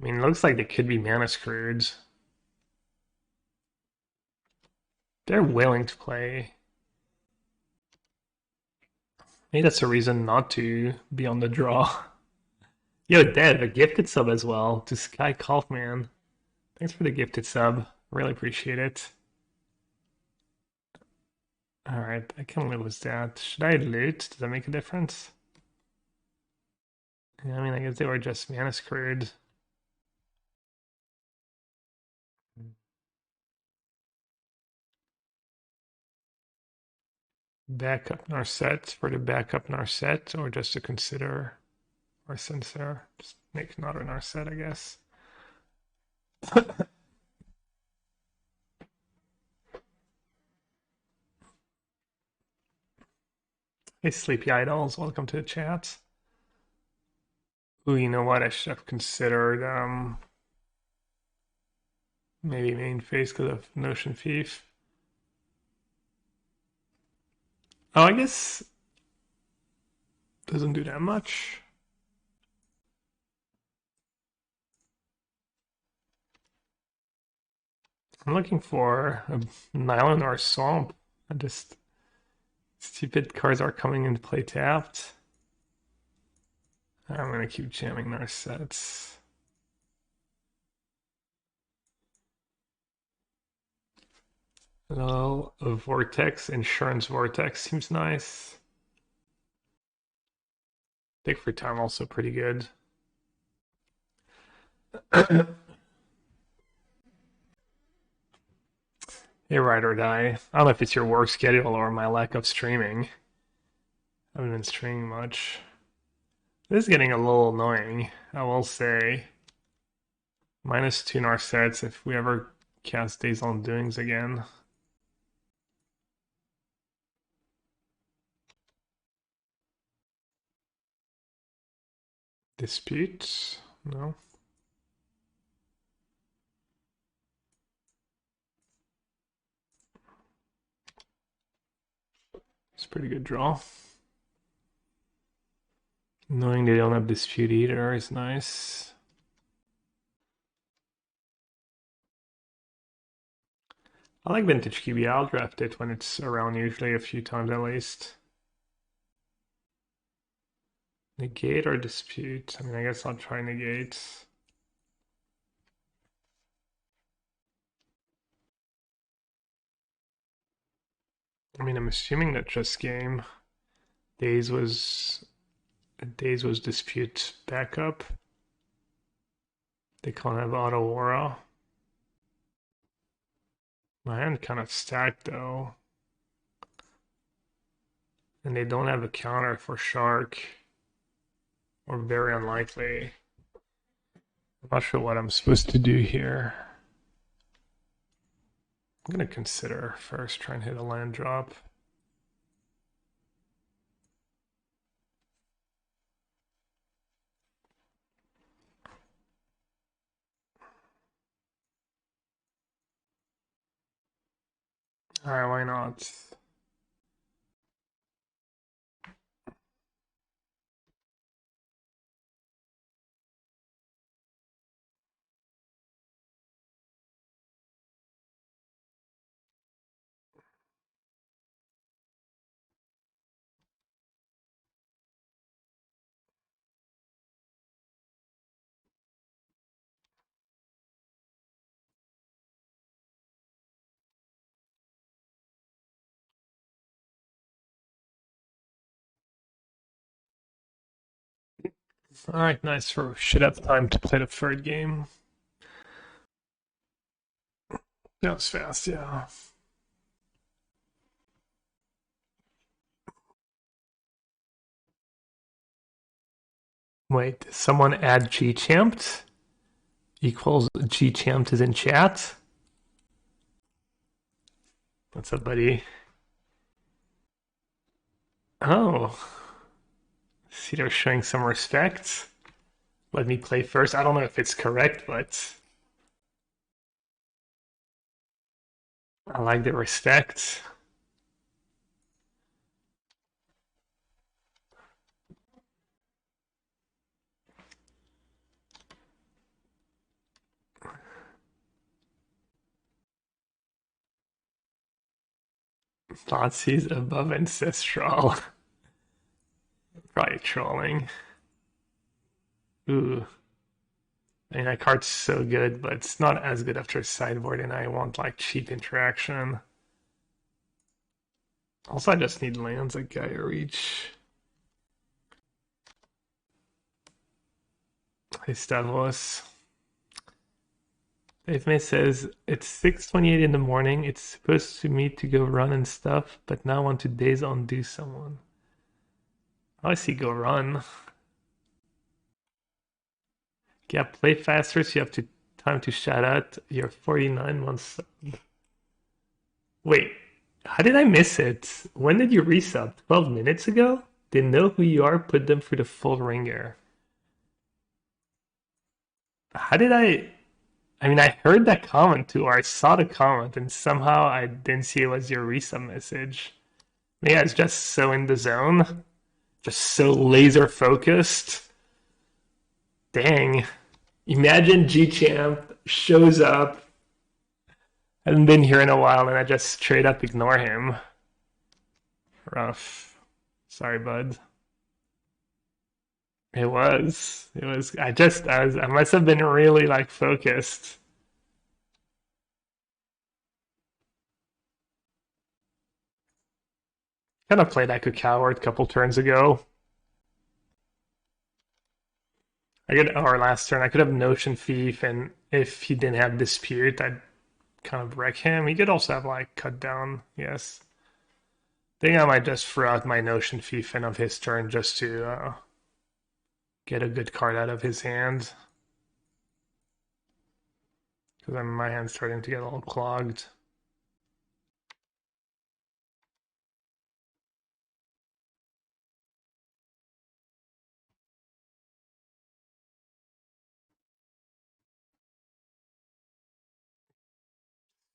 I mean, it looks like they could be mana screwed. They're willing to play. Maybe that's a reason not to be on the draw. Yo, Dev, a gifted sub as well to Sky Kaufman. Thanks for the gifted sub. Really appreciate it. Alright, I can live with that. Should I loot? Does that make a difference? Yeah, I mean, I guess they were just mana screwed. Backup Narset for the backup Narset, or just to consider our Censor. Just make not an Narset, I guess. Hey, Sleepy Idols, welcome to the chat. Ooh, you know what? I should have considered maybe main phase because of Notion Thief. Oh, I guess doesn't do that much. I'm looking for a Nylon or a Swamp. I just stupid cards are coming into play tapped. I'm gonna keep jamming Narsets. Well, a Vortex, Insurance Vortex seems nice. Take for Time also pretty good. Hey, Ride or Die. I don't know if it's your work schedule or my lack of streaming. I haven't been streaming much. This is getting a little annoying, I will say. -2 Narsets if we ever cast Days on Doings again. Dispute? No. It's a pretty good draw. Knowing they don't have Dispute either is nice. I like Vintage QB. I'll draft it when it's around, usually a few times at least. Negate or Dispute? I mean, I guess I'll try Negate. I mean, I'm assuming that just game. Days was Dispute backup. They can't have Auto Aura. My hand kind of stacked though. And they don't have a counter for Shark. Or very unlikely. I'm not sure what I'm supposed to do here. I'm gonna consider first try and hit a land drop. Alright, why not? Alright, nice. Should have time to play the third game. That was fast, yeah. Wait, did someone add Gchamped? Equals Gchamped is in chat? What's up, buddy? Oh. See, they're showing some respect. Let me play first. I don't know if it's correct, but I like the respect. Thoughtseize above Ancestral. Probably trolling. Ooh. I mean, that card's so good, but it's not as good after sideboard, and I want like cheap interaction. Also, I just need lands like Geier Reach. Hey, Stavros. Dave May says, it's 6:28 in the morning. It's supposed to meet to go run and stuff, but now I want to daze undo someone. Oh, I see go run. Yeah, play faster so you have to time to shout out. You're 49 months. Wait, how did I miss it? When did you resub? 12 minutes ago? They know who you are, put them through the full ringer. How did I mean, I heard that comment too, or I saw the comment, and somehow I didn't see it was your resub message. Maybe I was just so in the zone, just so laser focused. Dang. Imagine G Champ shows up, hasn't been here in a while, and I just straight up ignore him. Rough. Sorry, bud. It was. It was. I must have been really like focused. Kind of played like a coward a couple turns ago. I could, or last turn, I could have Notion Thief, and if he didn't have Dispute, I'd kind of wreck him. He could also have like Cut Down, yes. I think I might just throw out my Notion Thief end of his turn just to get a good card out of his hand. Because my hand's starting to get a little clogged.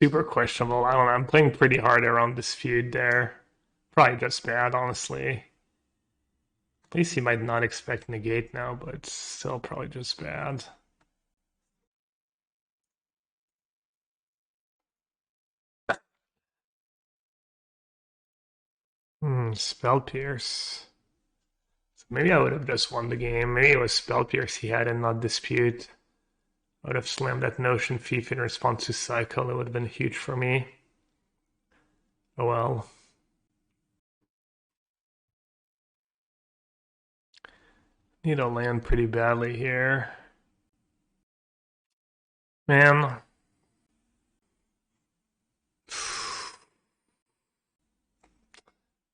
Super questionable. I don't know. I'm playing pretty hard around Dispute there. Probably just bad, honestly. At least he might not expect Negate now, but it's still probably just bad. Spell Pierce. So maybe I would have just won the game. Maybe it was Spell Pierce he had and not Dispute. I would have slammed that Notion Thief in response to Cycle. It would have been huge for me. Oh well. Need to land pretty badly here. Man.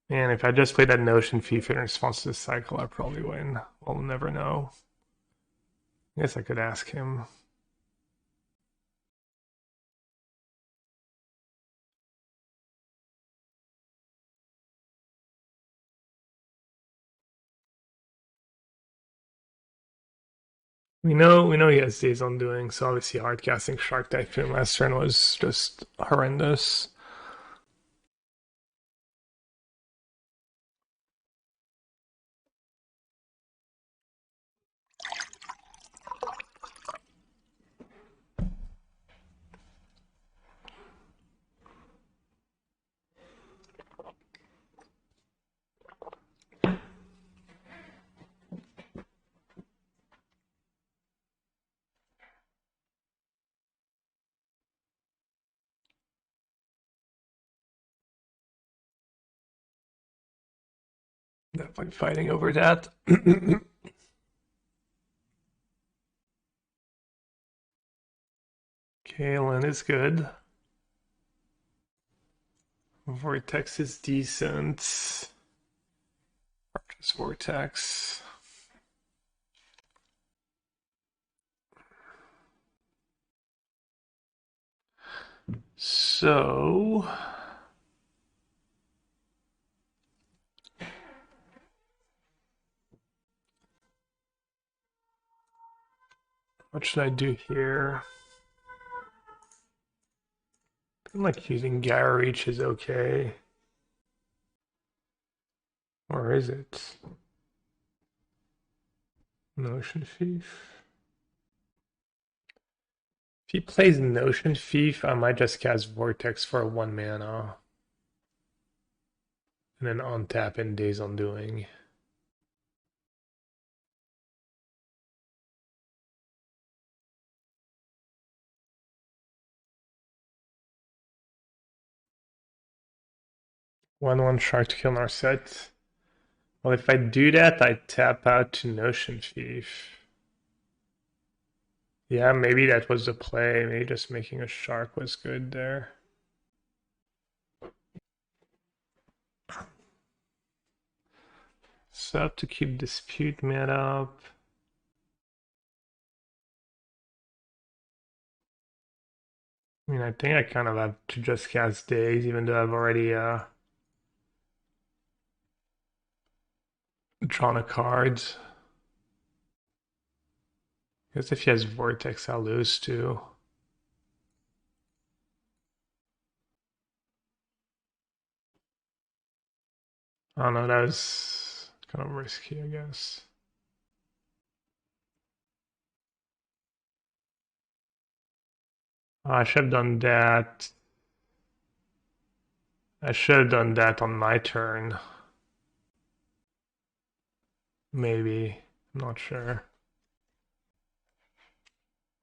Man, if I just played that Notion Thief in response to the Cycle, I'd probably win. We'll never know. I guess I could ask him. We know he has days on doing, so obviously hard casting Shark Typhoon last turn was just horrendous. Definitely fighting over that. Kalen is good. Vortex is decent. Purchase Vortex. So what should I do here? Like using Geier Reach is okay. Or is it? Notion Thief. If he plays Notion Thief, I might just cast Vortex for 1 mana. And then untap in Days Undoing. One Shark to kill Narset. Well, if I do that, I tap out to Notion Thief. Yeah, maybe that was the play. Maybe just making a shark was good there. So I have to keep Dispute mana up. I mean, I think I kind of have to just cast Days, even though I've already drawn a card. I guess if he has Vortex, I'll lose too. Oh no, that was kind of risky, I guess. I should have done that. I should have done that on my turn. Maybe. I'm not sure.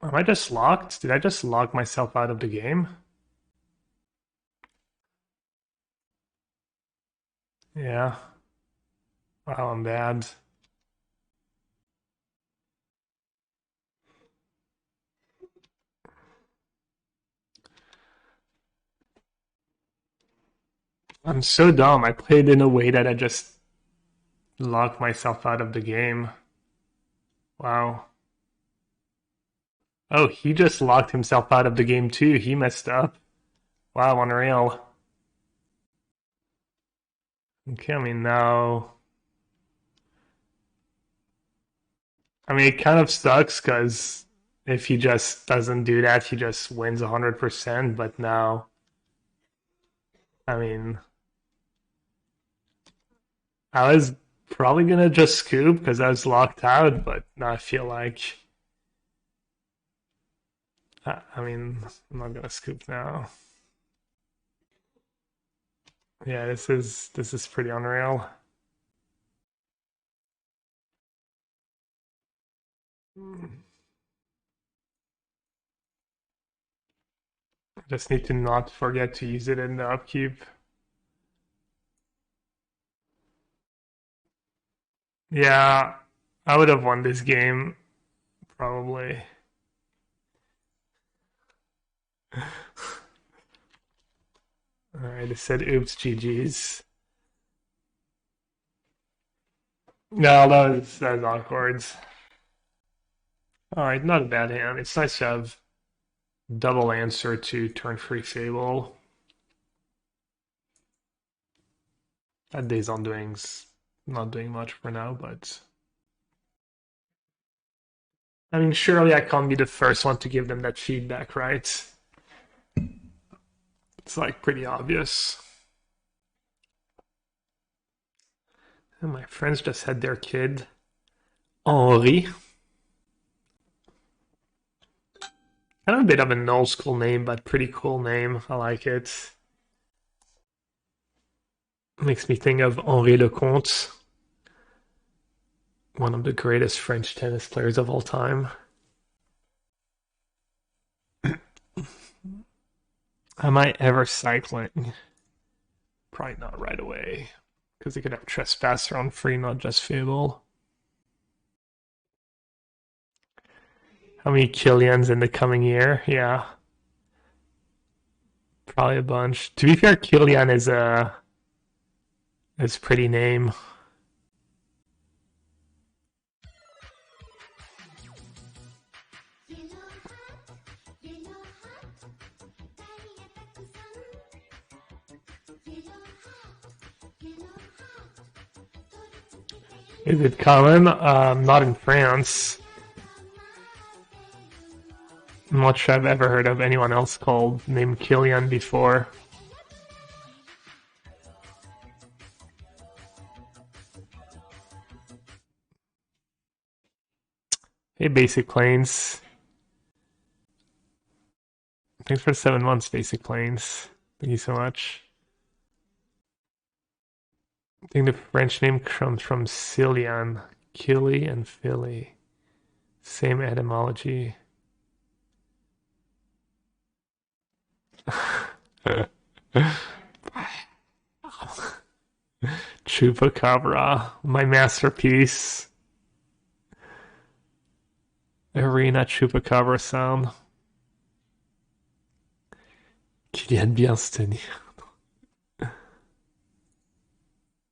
Am I just locked? Did I just lock myself out of the game? Yeah. Wow, I'm bad. I'm so dumb. I played in a way that I just locked myself out of the game. Wow. Oh, he just locked himself out of the game too. He messed up. Wow, unreal. Okay, I mean now... I mean, it kind of sucks because if he just doesn't do that, he just wins 100%. But now, I mean, I was probably gonna just scoop because I was locked out, but now I feel like, I mean, I'm not gonna scoop now. Yeah, this is pretty unreal. I just need to not forget to use it in the upkeep. Yeah, I would have won this game, probably. Alright, it said oops, GG's. No, that was awkward. Alright, not a bad hand. It's nice to have double answer to turn free Fable. That Days Undoing's not doing much for now, but I mean, surely I can't be the first one to give them that feedback, right? It's like pretty obvious. And my friends just had their kid, Henri. Kind of a bit of an old school name, but pretty cool name. I like it. Makes me think of Henri Lecomte, one of the greatest French tennis players of all time. Am I ever cycling? Probably not right away, because they could have Trespasser on free, not just Fable. How many Killians in the coming year? Yeah. Probably a bunch. To be fair, Killian is a pretty name. Is it common? Not in France. I'm not sure I've ever heard of anyone else called named Killian before. Hey, Basic Planes. Thanks for 7 months, Basic Planes. Thank you so much. I think the French name comes from Cillian, Killy and Philly. Same etymology. Chupacabra, my masterpiece. Arena Chupacabra sound. Kylian Biensteny.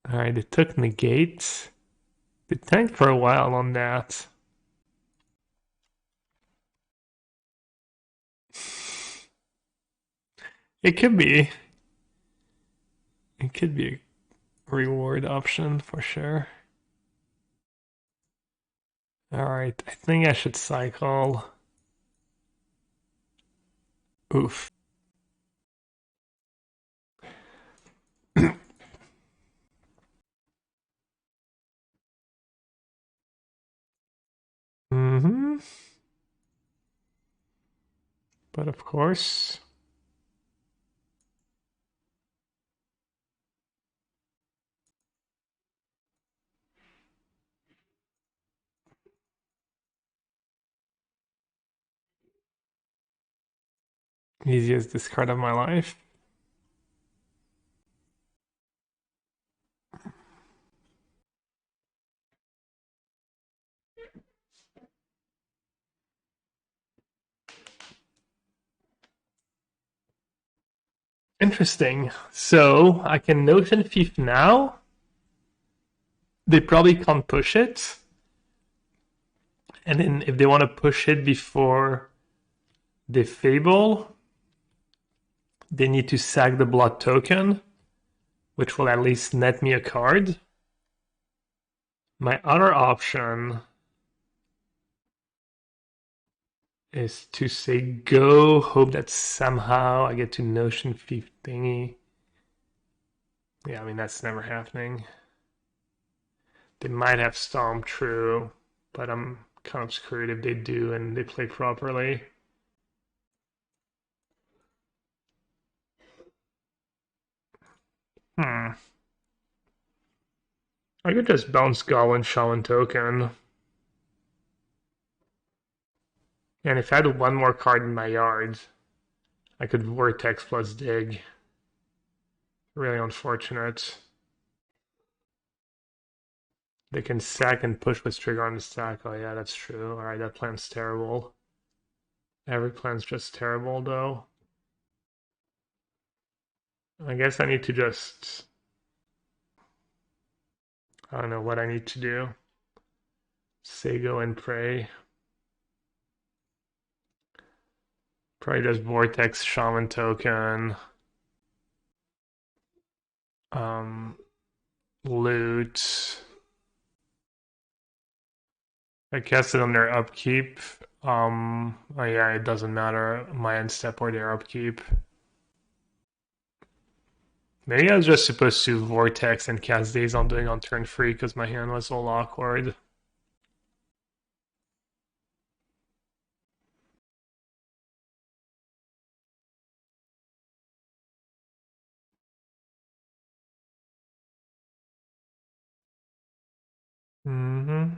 Alright, it took Negate. It tanked for a while on that. It could be. It could be a reward option for sure. Alright, I think I should cycle. Oof. Mm-hmm. But of course. Easiest discard of my life. Interesting. So I can Notion Thief now. They probably can't push it. And then if they want to push it before they Fable, they need to sack the Blood token, which will at least net me a card. My other option is to say go, hope that somehow I get to Notion Thief thingy. Yeah, I mean, that's never happening. They might have Stomp, true, but I'm kind of screwed if they do and they play properly. I could just bounce Goblin Shaman token. And if I had one more card in my yard, I could Vortex plus dig. Really unfortunate. They can sack and push with trigger on the stack. Oh yeah, that's true. Alright, that plan's terrible. Every plan's just terrible though. I guess I need to just... I don't know what I need to do. Say go and pray. Probably just Vortex Shaman token. Loot. I cast it on their upkeep. Oh yeah, it doesn't matter. My end step or their upkeep. Maybe I was just supposed to Vortex and cast Days on doing on turn 3 because my hand was all awkward. Mm-hmm.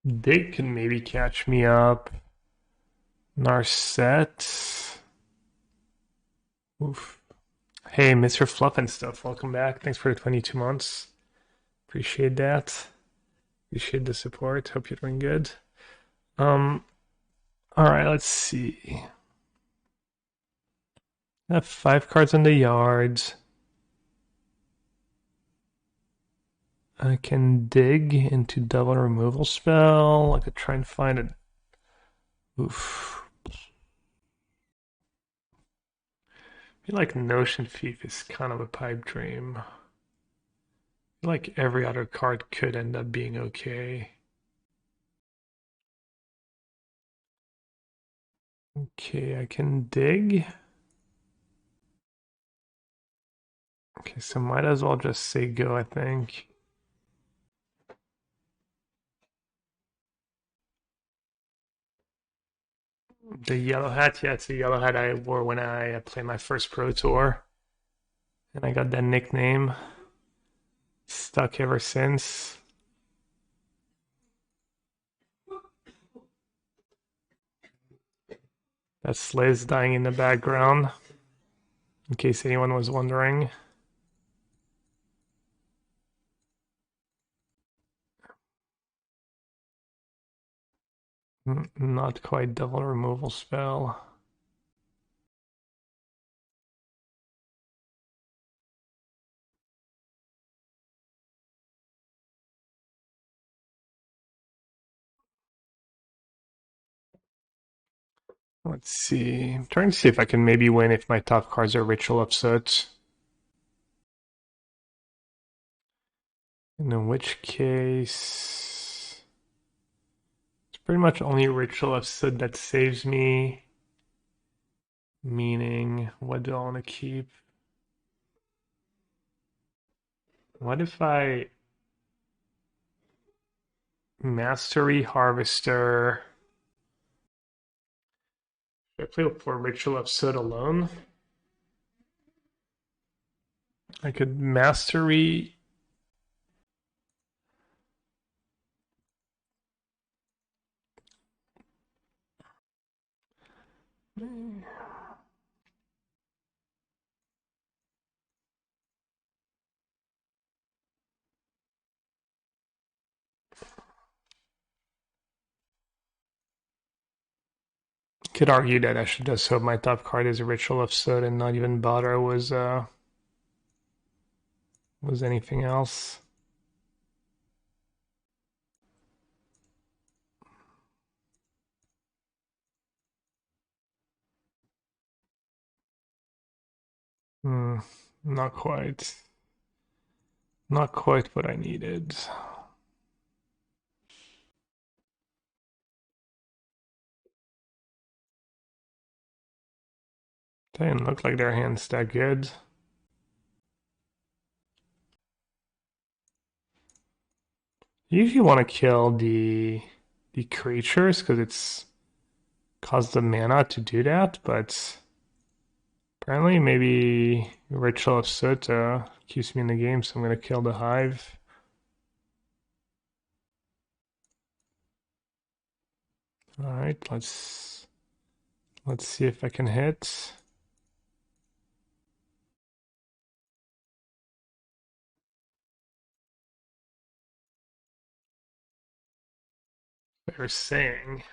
They can maybe catch me up. Narset. Oof. Hey, Mr. Fluff and stuff, welcome back. Thanks for the 22 months. Appreciate that. Appreciate the support. Hope you're doing good. All right, let's see. I have 5 cards in the yards. I can dig into double removal spell. I could try and find it. Oof. I feel like Notion Thief is kind of a pipe dream. I feel like every other card could end up being okay. Okay, I can dig. Okay, so might as well just say go, I think. The yellow hat, yeah, it's the yellow hat I wore when I played my first Pro Tour. And I got that nickname. Stuck ever since. That's Liz dying in the background, in case anyone was wondering. Not quite double removal spell. Let's see. I'm trying to see if I can maybe win if my top cards are Ritual of Soot. And in which case, it's pretty much only Ritual of Soot that saves me. Meaning, what do I want to keep? What if I Mastery Harvester? Should I play for Ritual of Soot alone? I could Mastery. Could argue that I should just hope my top card is a Ritual of Soot and not even bother was anything else. Not quite. Not quite what I needed. Didn't look like their hand's that good. You usually want to kill the creatures because it's caused the mana to do that, but apparently maybe Ritual of Soot keeps me in the game, so I'm gonna kill the hive. Alright, let's see if I can hit. They're saying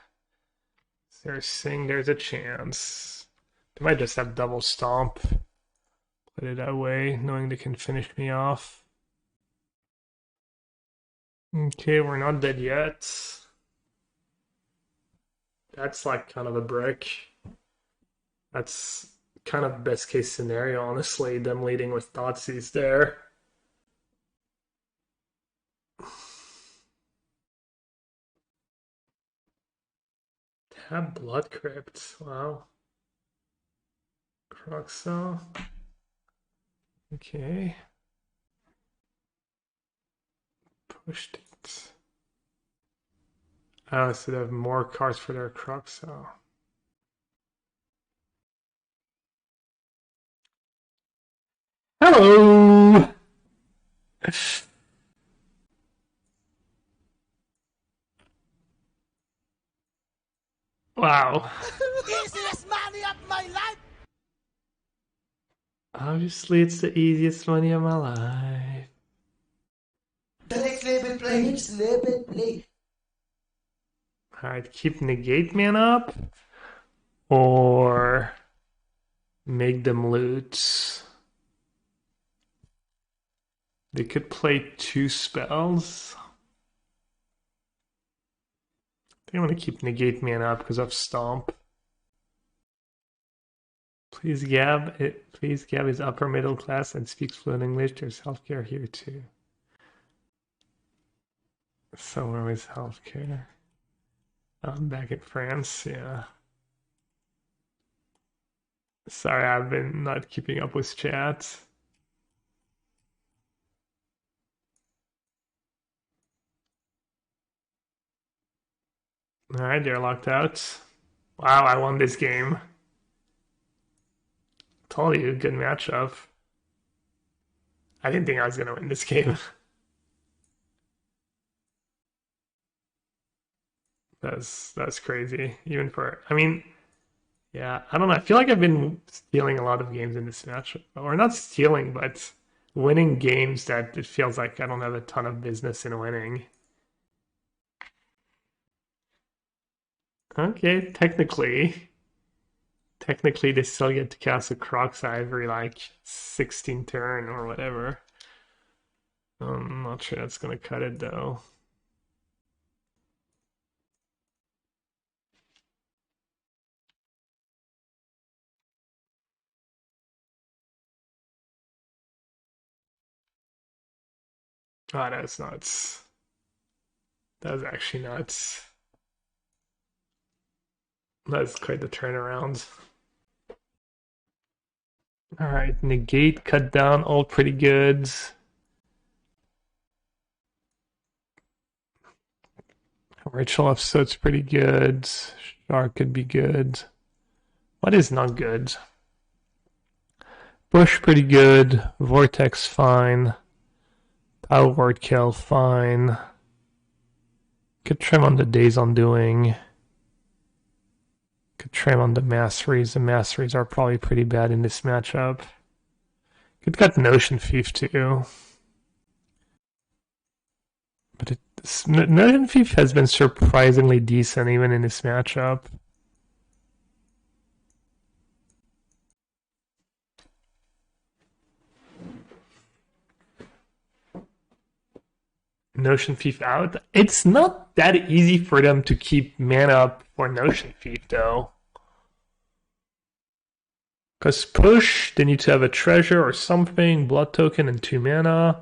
there's a chance. They might just have double stomp. Put it that way, knowing they can finish me off. Okay, we're not dead yet. That's like kind of a brick. That's kind of best case scenario, honestly, them leading with Thoughtseize there. Tab Blood Crypt, wow. Cruxo. Okay. Pushed it. Oh, so they have more cards for their Cruxo. Hello! Wow. Easiest money of my life! Obviously, it's the easiest money of my life. play. Alright, keep Negate mana up. Or make them loot. They could play 2 spells. I think I'm going to keep Negate mana up because of Stomp. Please Gab is upper middle class and speaks fluent English. There's healthcare here too. So where is healthcare? I'm back in France, yeah. Sorry, I've been not keeping up with chat. Alright, they're locked out. Wow, I won this game. Told you, good matchup. I didn't think I was gonna win this game. That's crazy. Even for, I mean, yeah, I don't know. I feel like I've been stealing a lot of games in this match, or not stealing, but winning games that it feels like I don't have a ton of business in winning. Okay, technically they still get to cast a Croc's Eye every like 16 turn or whatever. I'm not sure that's gonna cut it though. Oh, that's nuts. That was actually nuts. That's quite the turnaround. Alright, Negate, cut down, all pretty good. Ritual of Soot's pretty good. Shark could be good. What is not good? Bush pretty good. Vortex fine. Tile Word Kill fine. Could trim on the Days Undoing. Could trim on the Masteries. The Masteries are probably pretty bad in this matchup. Could cut Notion Thief too. But Notion Thief has been surprisingly decent even in this matchup. Notion Thief out. It's not that easy for them to keep mana up for Notion Thief though. Because push, they need to have a treasure or something, blood token and 2 mana.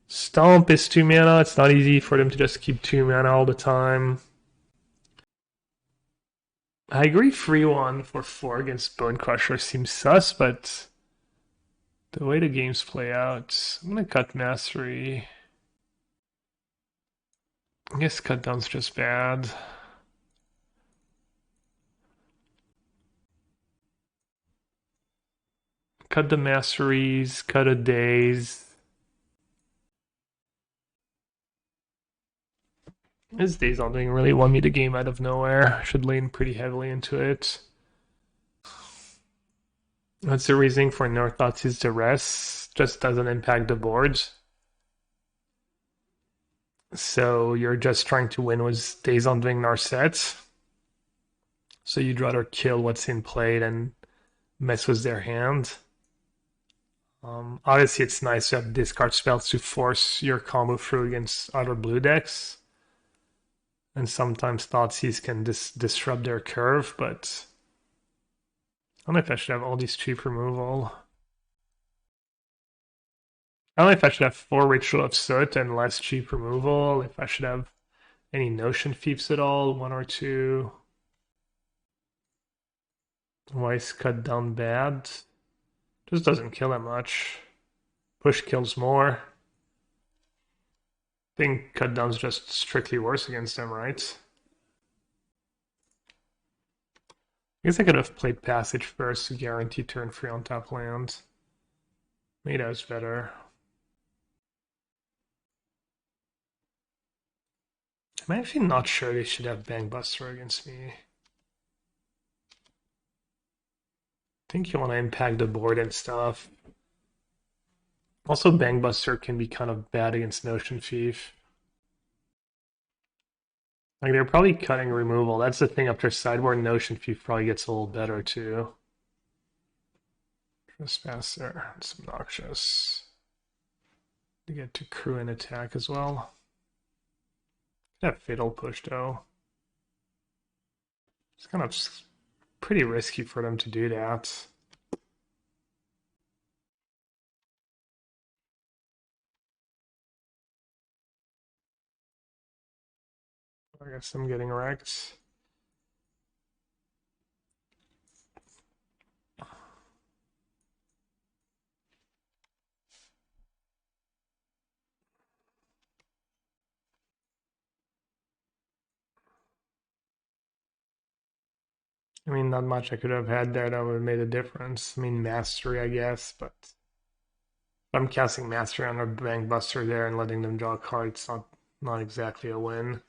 Stomp is 2 mana, it's not easy for them to just keep 2 mana all the time. I agree 3-1 for 4 against Bone Crusher seems sus, but the way the games play out, I'm gonna cut Mastery. I guess cut down's just bad. Cut the Masteries, cut a Days. This Days Undoing really won me the game out of nowhere. I should lean pretty heavily into it. That's the reasoning for no thoughts is the rest. Just doesn't impact the board. So you're just trying to win with Days Undoing Narset. So you'd rather kill what's in play than mess with their hand. Obviously, it's nice to have discard spells to force your combo through against other blue decks. And sometimes Thoughtseize can disrupt their curve, but I don't know if I should have all these cheap removal. I don't know if I should have 4 Ritual of Soot and less cheap removal, if I should have any Notion Thieves at all, 1 or 2. Why is cut down bad? Just doesn't kill that much. Push kills more. I think cut down's just strictly worse against them, right? I guess I could have played Passage first to guarantee turn 3 on top land. Maybe that was better. I'm actually not sure they should have Bangbuster against me. I think you want to impact the board and stuff. Also, Bangbuster can be kind of bad against Notion Thief. Like, they're probably cutting removal. That's the thing, after sideboard, Notion Thief probably gets a little better, too. Trespasser, it's obnoxious. To get to crew and attack as well. That Fatal Push, though. It's kind of pretty risky for them to do that. I guess I'm getting wrecked. I mean, not much I could have had there that would have made a difference. I mean, Mastery, I guess, but if I'm casting Mastery on a Bangbuster there and letting them draw a card, it's not exactly a win.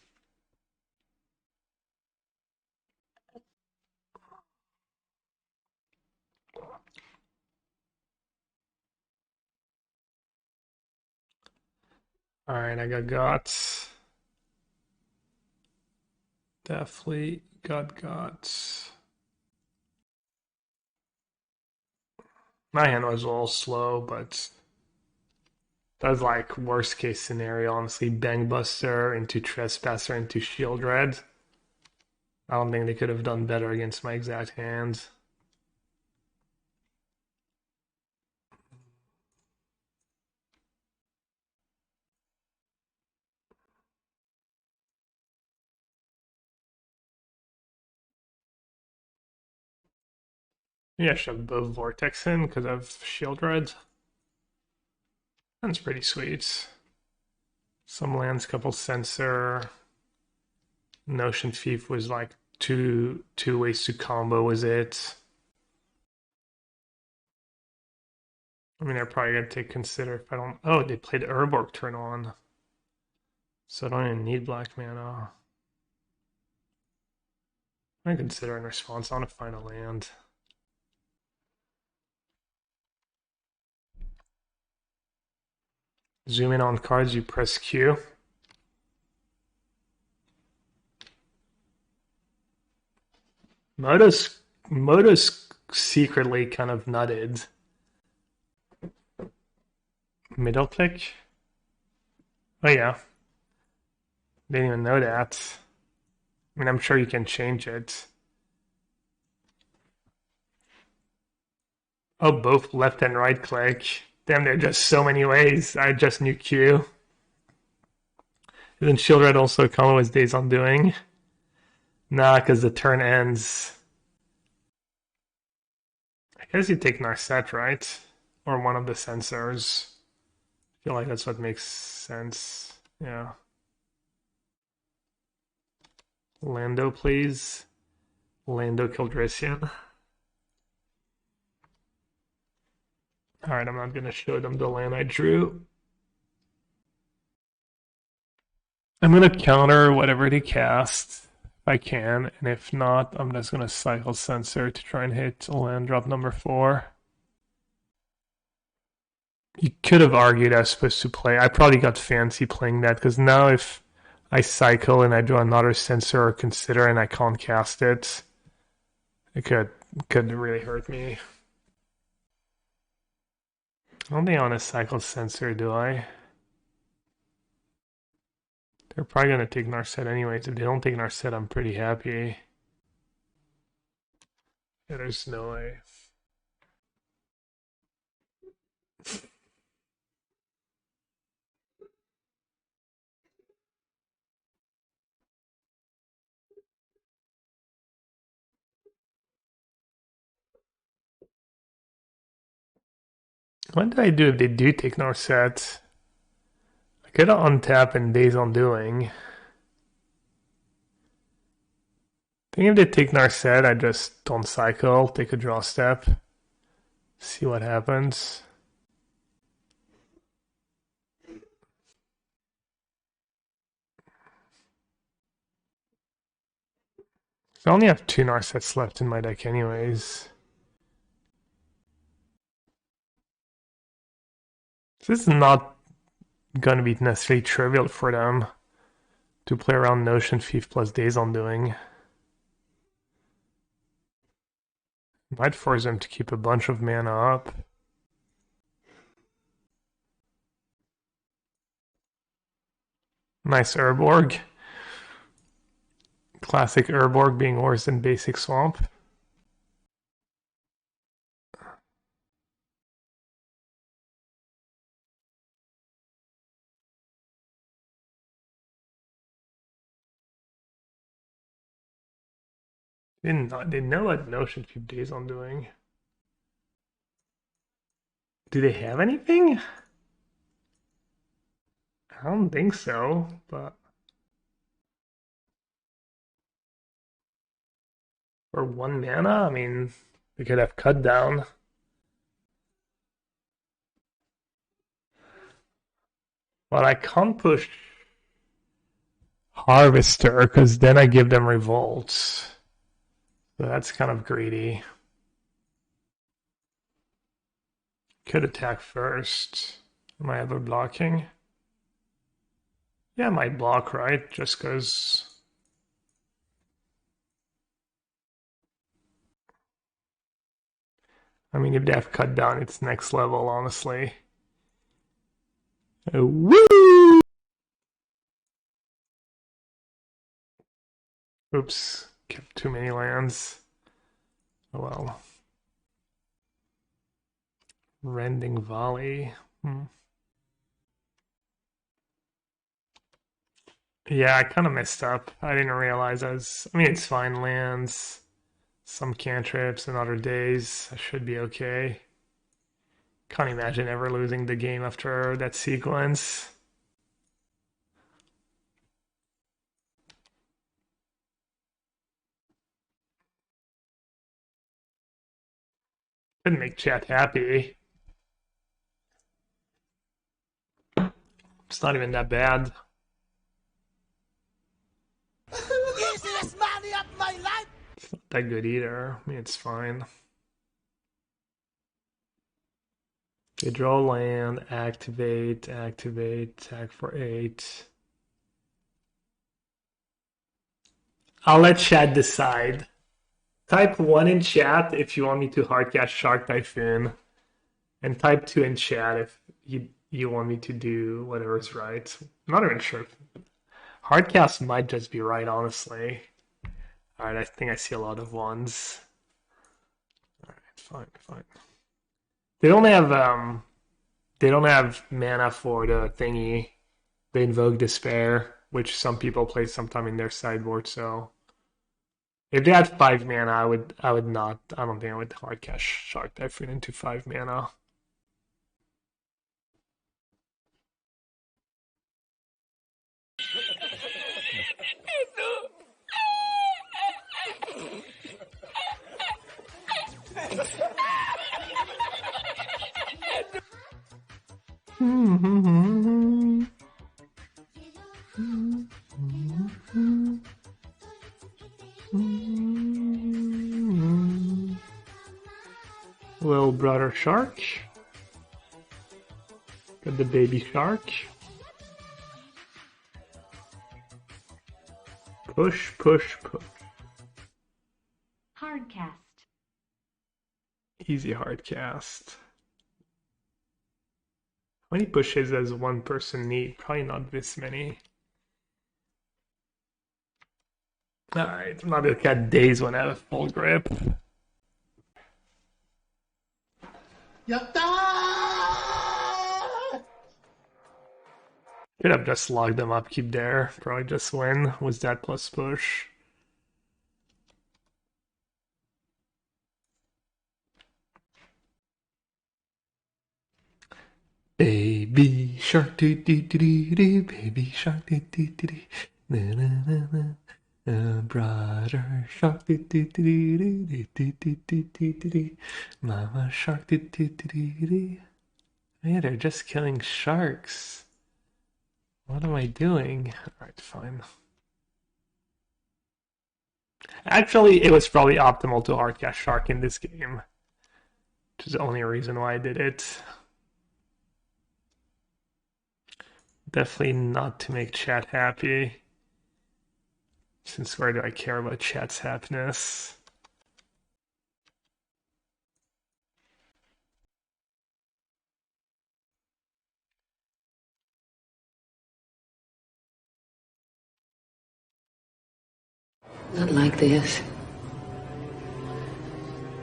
Alright, I got Guts. Definitely got Guts. My hand was a little slow, but that was like worst case scenario, honestly. Bangbuster into Trespasser into Shield Red. I don't think they could have done better against my exact hand. Yeah, I should have both Vortex in because of Shield Red. That's pretty sweet. Some lands, couple Censor. Notion Thief was like two ways to combo was it. I mean, they're probably gonna take consider if I don't. Oh, they played Urborg turn on, so I don't even need black mana. I consider in response. I want to find a land. Zoom in on cards. You press Q. Moto's secretly kind of nutted. Middle click? Oh yeah. Didn't even know that. I mean, I'm sure you can change it. Oh, both left and right click. Damn, there are just so many ways. I just knew Q. Isn't Shield Red also Color was Days Undoing? Nah, because the turn ends. I guess you take Narset, right? Or one of the Censors. I feel like that's what makes sense. Yeah. Lando, please. Lando Kildrician. Alright, I'm not going to show them the land I drew. I'm going to counter whatever they cast if I can, and if not, I'm just going to cycle Censor to try and hit land drop number 4. You could have argued I was supposed to play. I probably got fancy playing that, because now if I cycle and I draw another Censor or consider and I can't cast it, it could really hurt me. I don't think I want to cycle Censor, do I? They're probably going to take Narset anyways. If they don't take Narset, I'm pretty happy. Yeah, there's no way. What do I do if they do take Narset? I could untap and Days Undoing. I think if they take Narset, I just don't cycle, take a draw step, see what happens. I only have 2 Narsets left in my deck anyways. This is not going to be necessarily trivial for them to play around Notion Thief plus Days Undoing. Might force them to keep a bunch of mana up. Nice Urborg. Classic Urborg being worse than basic Swamp. Didn't know what Notion Thief Days Undoing. Do they have anything? I don't think so, but for 1 mana, I mean, we could have cut down. But I can't push Harvester because then I give them Revolts. So that's kind of greedy. Could attack first. Am I ever blocking? Yeah, I might block, right? Just because. I mean, if they have cut down, it's next level, honestly. Woo! Oops, kept too many lands. Oh well. Rending Volley. Yeah, I kind of messed up. I didn't realize I mean, it's fine. Lands, some cantrips, and other days. I should be okay. Can't imagine ever losing the game after that sequence. Couldn't make chat happy. It's not even that bad. Easiest money of my life. It's not that good either. I mean, it's fine. They draw land, activate, attack for 8. I'll let chat decide. Type 1 in chat if you want me to hardcast Shark Typhoon, and type 2 in chat if you want me to do whatever's right. I'm not even sure. Hardcast might just be right, honestly. Alright, I think I see a lot of ones. Alright, fine. They don't have mana for the thingy. They invoke Despair, which some people play sometime in their sideboard, so if they had 5 mana, I would not. I don't think I would hardcast Shark Typhoon into 5 mana. Little brother shark. Got the baby shark. Push. Hardcast. Easy hardcast. How many pushes does one person need? Probably not this many. Alright, I'm not gonna cut days when I have a full grip. Could have just logged them up, keep there. Probably just win. Was that plus push? Baby shark doo doo doo doo doo, baby shark doo doo doo doo, na na na na, brother shark doo doo doo doo doo doo doo doo doo doo doo, mama shark doo doo doo doo doo. Yeah, they're just killing sharks. What am I doing? Alright, fine. Actually, it was probably optimal to hardcast shark in this game, which is the only reason why I did it. Definitely not to make chat happy. Since where do I care about chat's happiness? Not like this.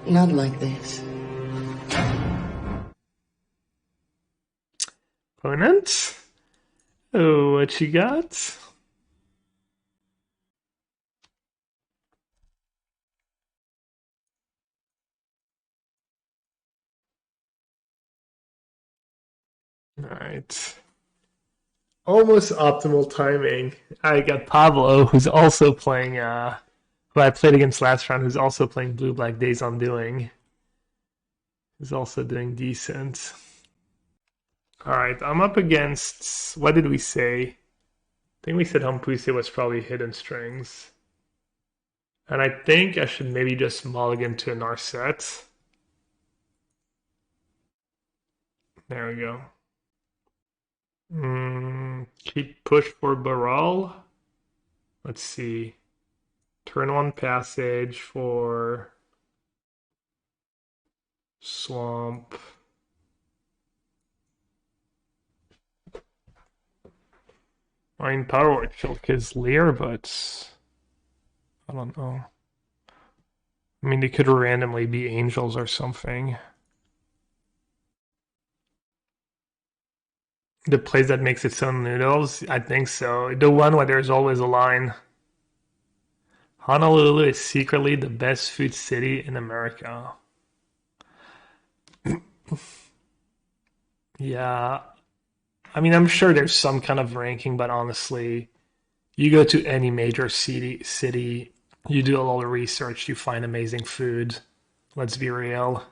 Not like this. Opponent? Oh, what you got? Alright. Almost optimal timing. I got Pablo, who's also playing, who I played against last round, who's also playing Blue-Black Days Undoing. Who's also doing decent. Alright, I'm up against, what did we say? I think we said Hampuse was probably Hidden Strings. And I think I should maybe just mulligan to a Narset. There we go. Keep push for Baral. Let's see. Turn 1 passage for Swamp. I mean, Power Word killed his Leer, but I don't know. I mean, they could randomly be angels or something. The place that makes its own noodles? I think so. The one where there's always a line. Honolulu is secretly the best food city in America. Yeah. I mean, I'm sure there's some kind of ranking, but honestly, you go to any major city, you do a lot of research, you find amazing food. Let's be real.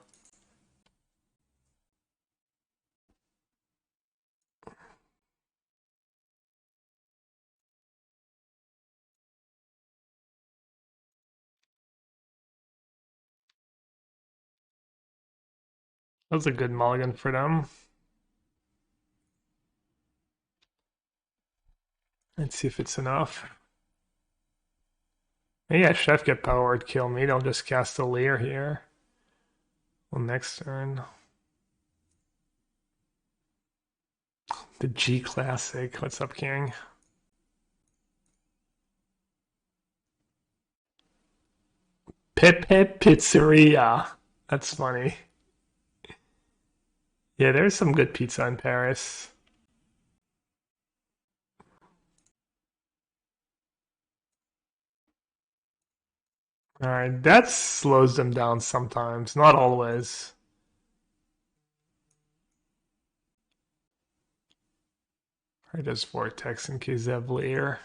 That was a good mulligan for them. Let's see if it's enough. Maybe I Chef get power to kill me. They'll just cast a Leer here. Well, next turn. The G Classic. What's up, King? Pepe Pizzeria. That's funny. Yeah, there's some good pizza in Paris. Alright, that slows them down sometimes, not always. I just Vortex in case they have Leer.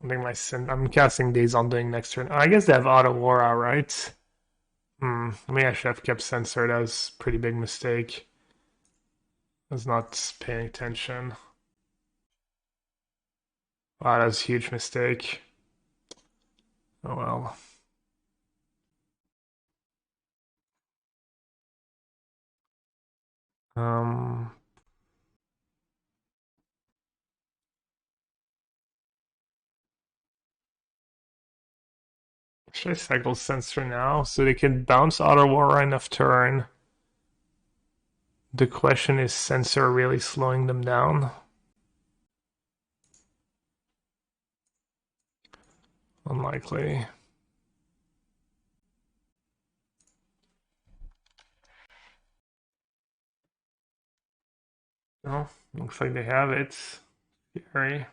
I think I'm casting these on doing next turn. I guess they have Auto Aura, right? Maybe I should have kept Censor. That was a pretty big mistake. I was not paying attention. Wow, that was a huge mistake. Oh well. Um, should I cycle Censor now so they can bounce Auto Aura enough turn? The question is Censor really slowing them down? Unlikely. No, looks like they have it. Scary.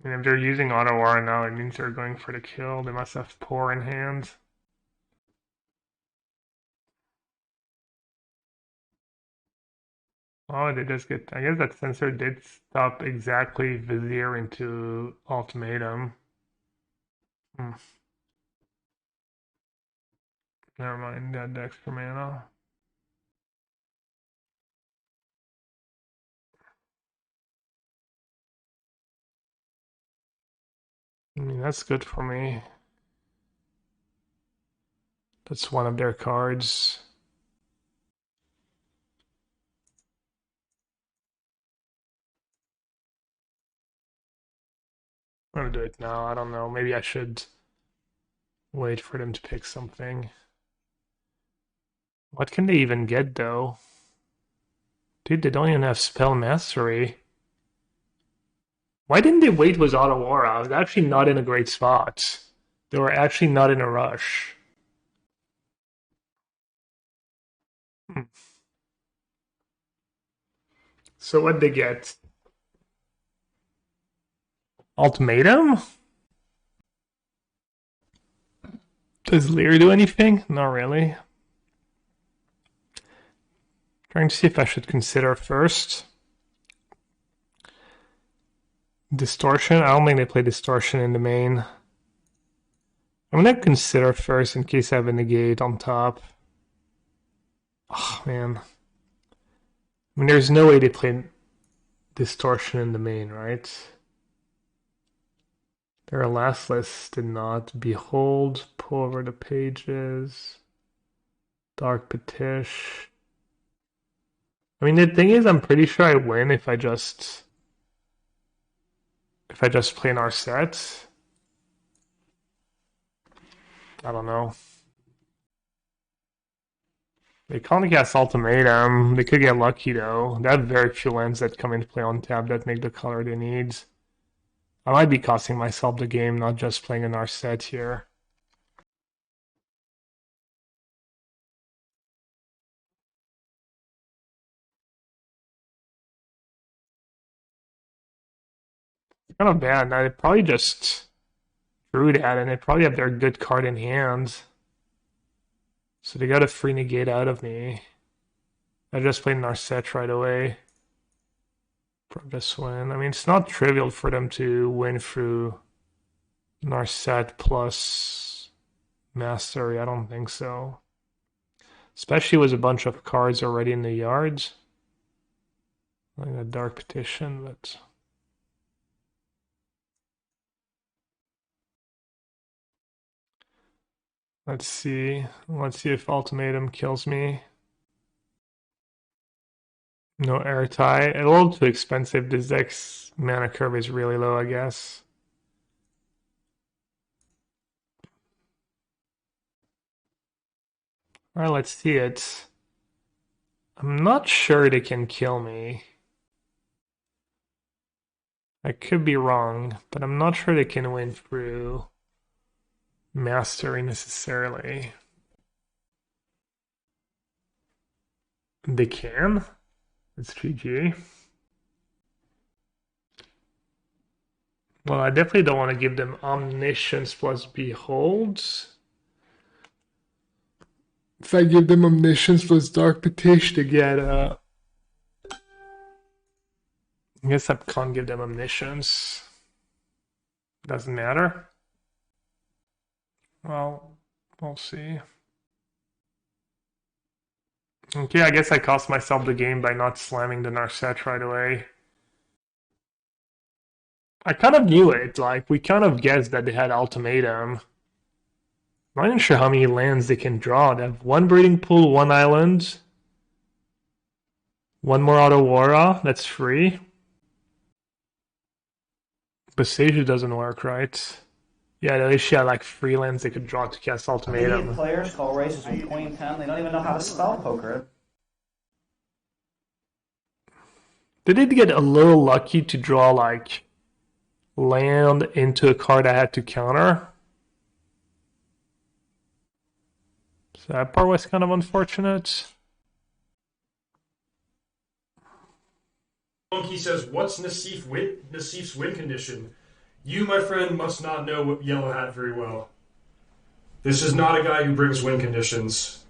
And if they're using Auto Aura now, it means they're going for the kill. They must have Pour in hand. Oh, they just get. I guess that Censor did stop exactly Vizier into Ultimatum. Hmm. Never mind, that extra mana. I mean, that's good for me. That's one of their cards. I'm gonna do it now. I don't know. Maybe I should wait for them to pick something. What can they even get though? Dude, they don't even have spell mastery. Why didn't they wait with Aurora? I was actually not in a great spot. They were actually not in a rush. Hmm. So what'd they get? Ultimatum? Does Lear do anything? Not really. Trying to see if I should consider first. Distortion? I don't think they play Distortion in the main. I'm gonna consider first in case I have a Negate on top. Oh, man. I mean, there's no way they play Distortion in the main, right? Their last list did not. Behold, pull over the pages. Dark Petition. I mean, the thing is, I'm pretty sure I win if I just play Narset. I don't know. They can't cast Ultimatum. They could get lucky though. They have very few lands that come into play on tap that make the color they need. I might be costing myself the game, not just playing a Narset here. It's kind of bad. Now they probably just drew that, and they probably have their good card in hand. So they got a free negate out of me. I just played Narset right away. From this win. I mean, it's not trivial for them to win through Narset plus Mastery. I don't think so. Especially with a bunch of cards already in the yards. Like a Dark Petition, but... Let's see. Let's see if Ultimatum kills me. No airtie. A little too expensive. This deck's mana curve is really low, I guess. Alright, let's see it. I'm not sure they can kill me. I could be wrong, but I'm not sure they can win through Mastery necessarily. They can? It's GG. Well, I definitely don't want to give them Omniscience plus Behold. If I give them Omniscience plus Dark Petition to get I guess I can't give them Omniscience. Doesn't matter. Well, we'll see. Okay, I guess I cost myself the game by not slamming the Narset right away. I kind of knew it, like, we kind of guessed that they had Ultimatum. I'm not even sure how many lands they can draw. They have one Breeding Pool, one Island, one more Aurora, that's free. Passage doesn't work, right? Yeah, at least she had like free lands they could draw to cast Ultimatum. Idiot players call races with Queen 10. They don't even know how to spell poker. They did get a little lucky to draw like land into a card I had to counter. So that part was kind of unfortunate. Monkey says, what's Nassif's win condition? You, my friend, must not know Yellow Hat very well. This is not a guy who brings win conditions.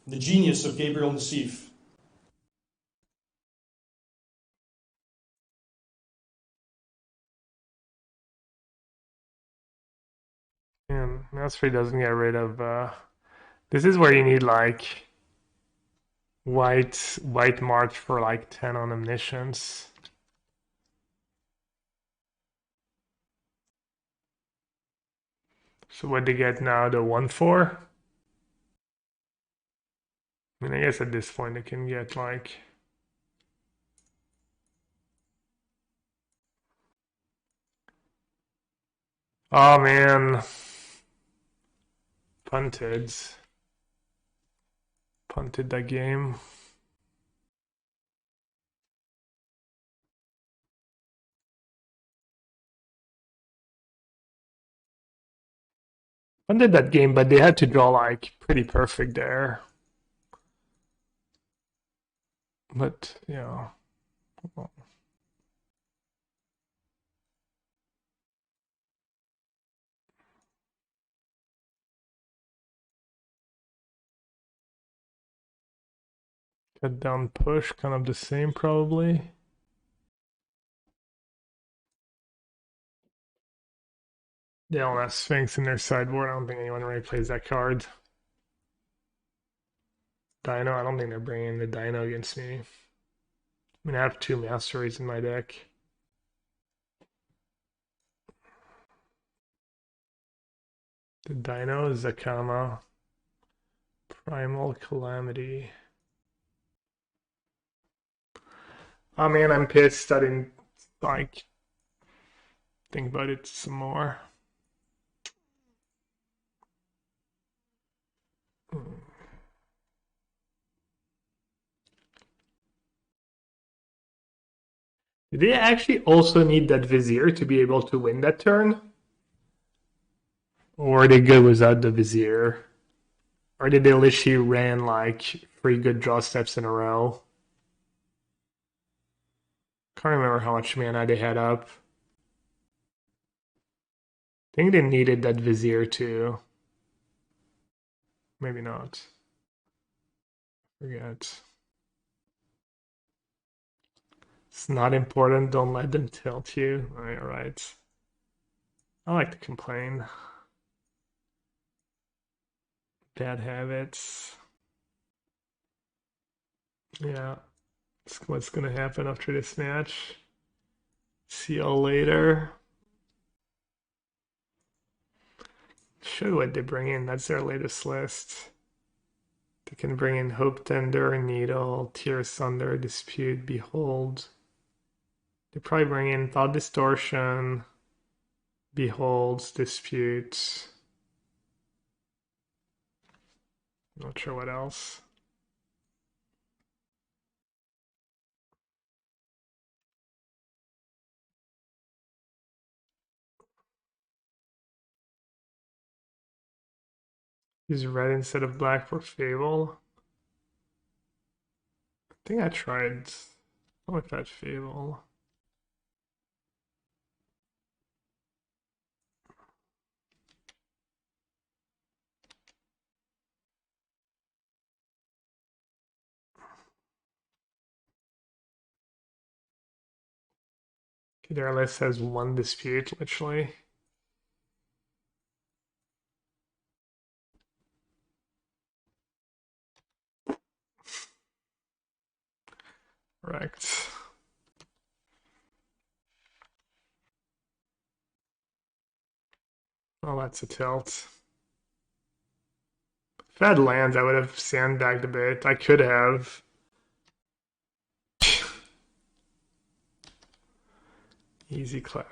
The genius of Gabriel Nassif. And Mastery doesn't get rid of this is where you need like white march for like 10 on Omniscience. So what they get now, the 1/4? I mean, I guess at this point they can get like Oh man. Punted. Punted that game. Punted that game, but they had to draw like pretty perfect there. But yeah. Cut down push, kind of the same probably. They all have Sphinx in their sideboard. I don't think anyone really plays that card. Dino, I don't think they're bringing the Dino against me. I mean, I have 2 Masteries in my deck. The Dino is Zakama. Primal Calamity. Oh man, I'm pissed. I didn't like think about it some more. Did they actually also need that Vizier to be able to win that turn? Or are they good without the Vizier? Or did they literally ran like 3 good draw steps in a row? Can't remember how much mana they had up. I think they needed that Vizier too. Maybe not. Forget. It's not important, don't let them tilt you. Alright. I like to complain. Bad habits. Yeah. That's what's gonna happen after this match. See y'all later. Show you what they bring in. That's their latest list. They can bring in Hope Tender, Needle, Tear Sunder, Dispute, Behold. They probably bring in Thought Distortion, Beholds, Dispute. Not sure what else. Use red instead of black for Fable. I think I tried. I like that Fable. Okay, their list has 1 dispute, literally. Correct. Oh, that's a tilt. If I had lands, I would have sandbagged a bit. I could have. Easy clap.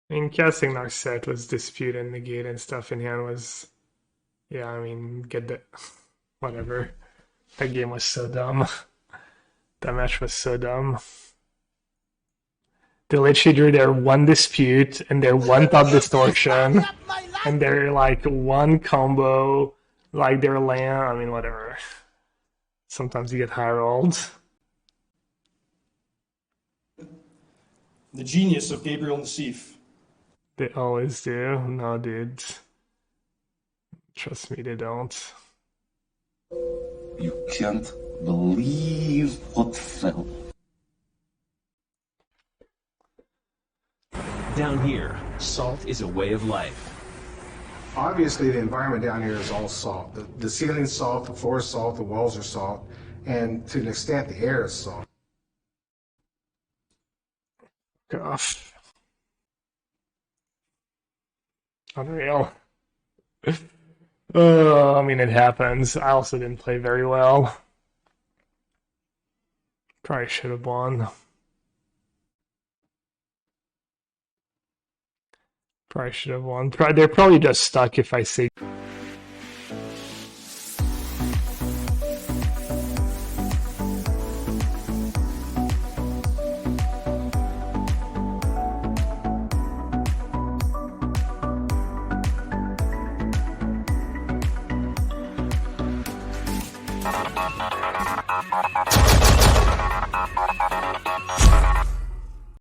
I mean, casting Narset was Dispute and Negate and stuff in hand was. Yeah, I mean, get the. Whatever. That game was so dumb. That match was so dumb. They literally drew their 1 dispute and their 1 thought distortion and their like 1 combo, like their land. I mean, whatever. Sometimes you get high rolled. The genius of Gabriel Nassif. They always do. No, dude. Trust me, they don't. You can't believe what fell. Down here, salt is a way of life. Obviously, the environment down here is all salt. The ceiling's salt, the floor is salt, the walls are salt, and to an extent, the air is salt. Gosh. Unreal. I mean, it happens. I also didn't play very well. Probably should have won. Probably should have won. They're probably just stuck if I say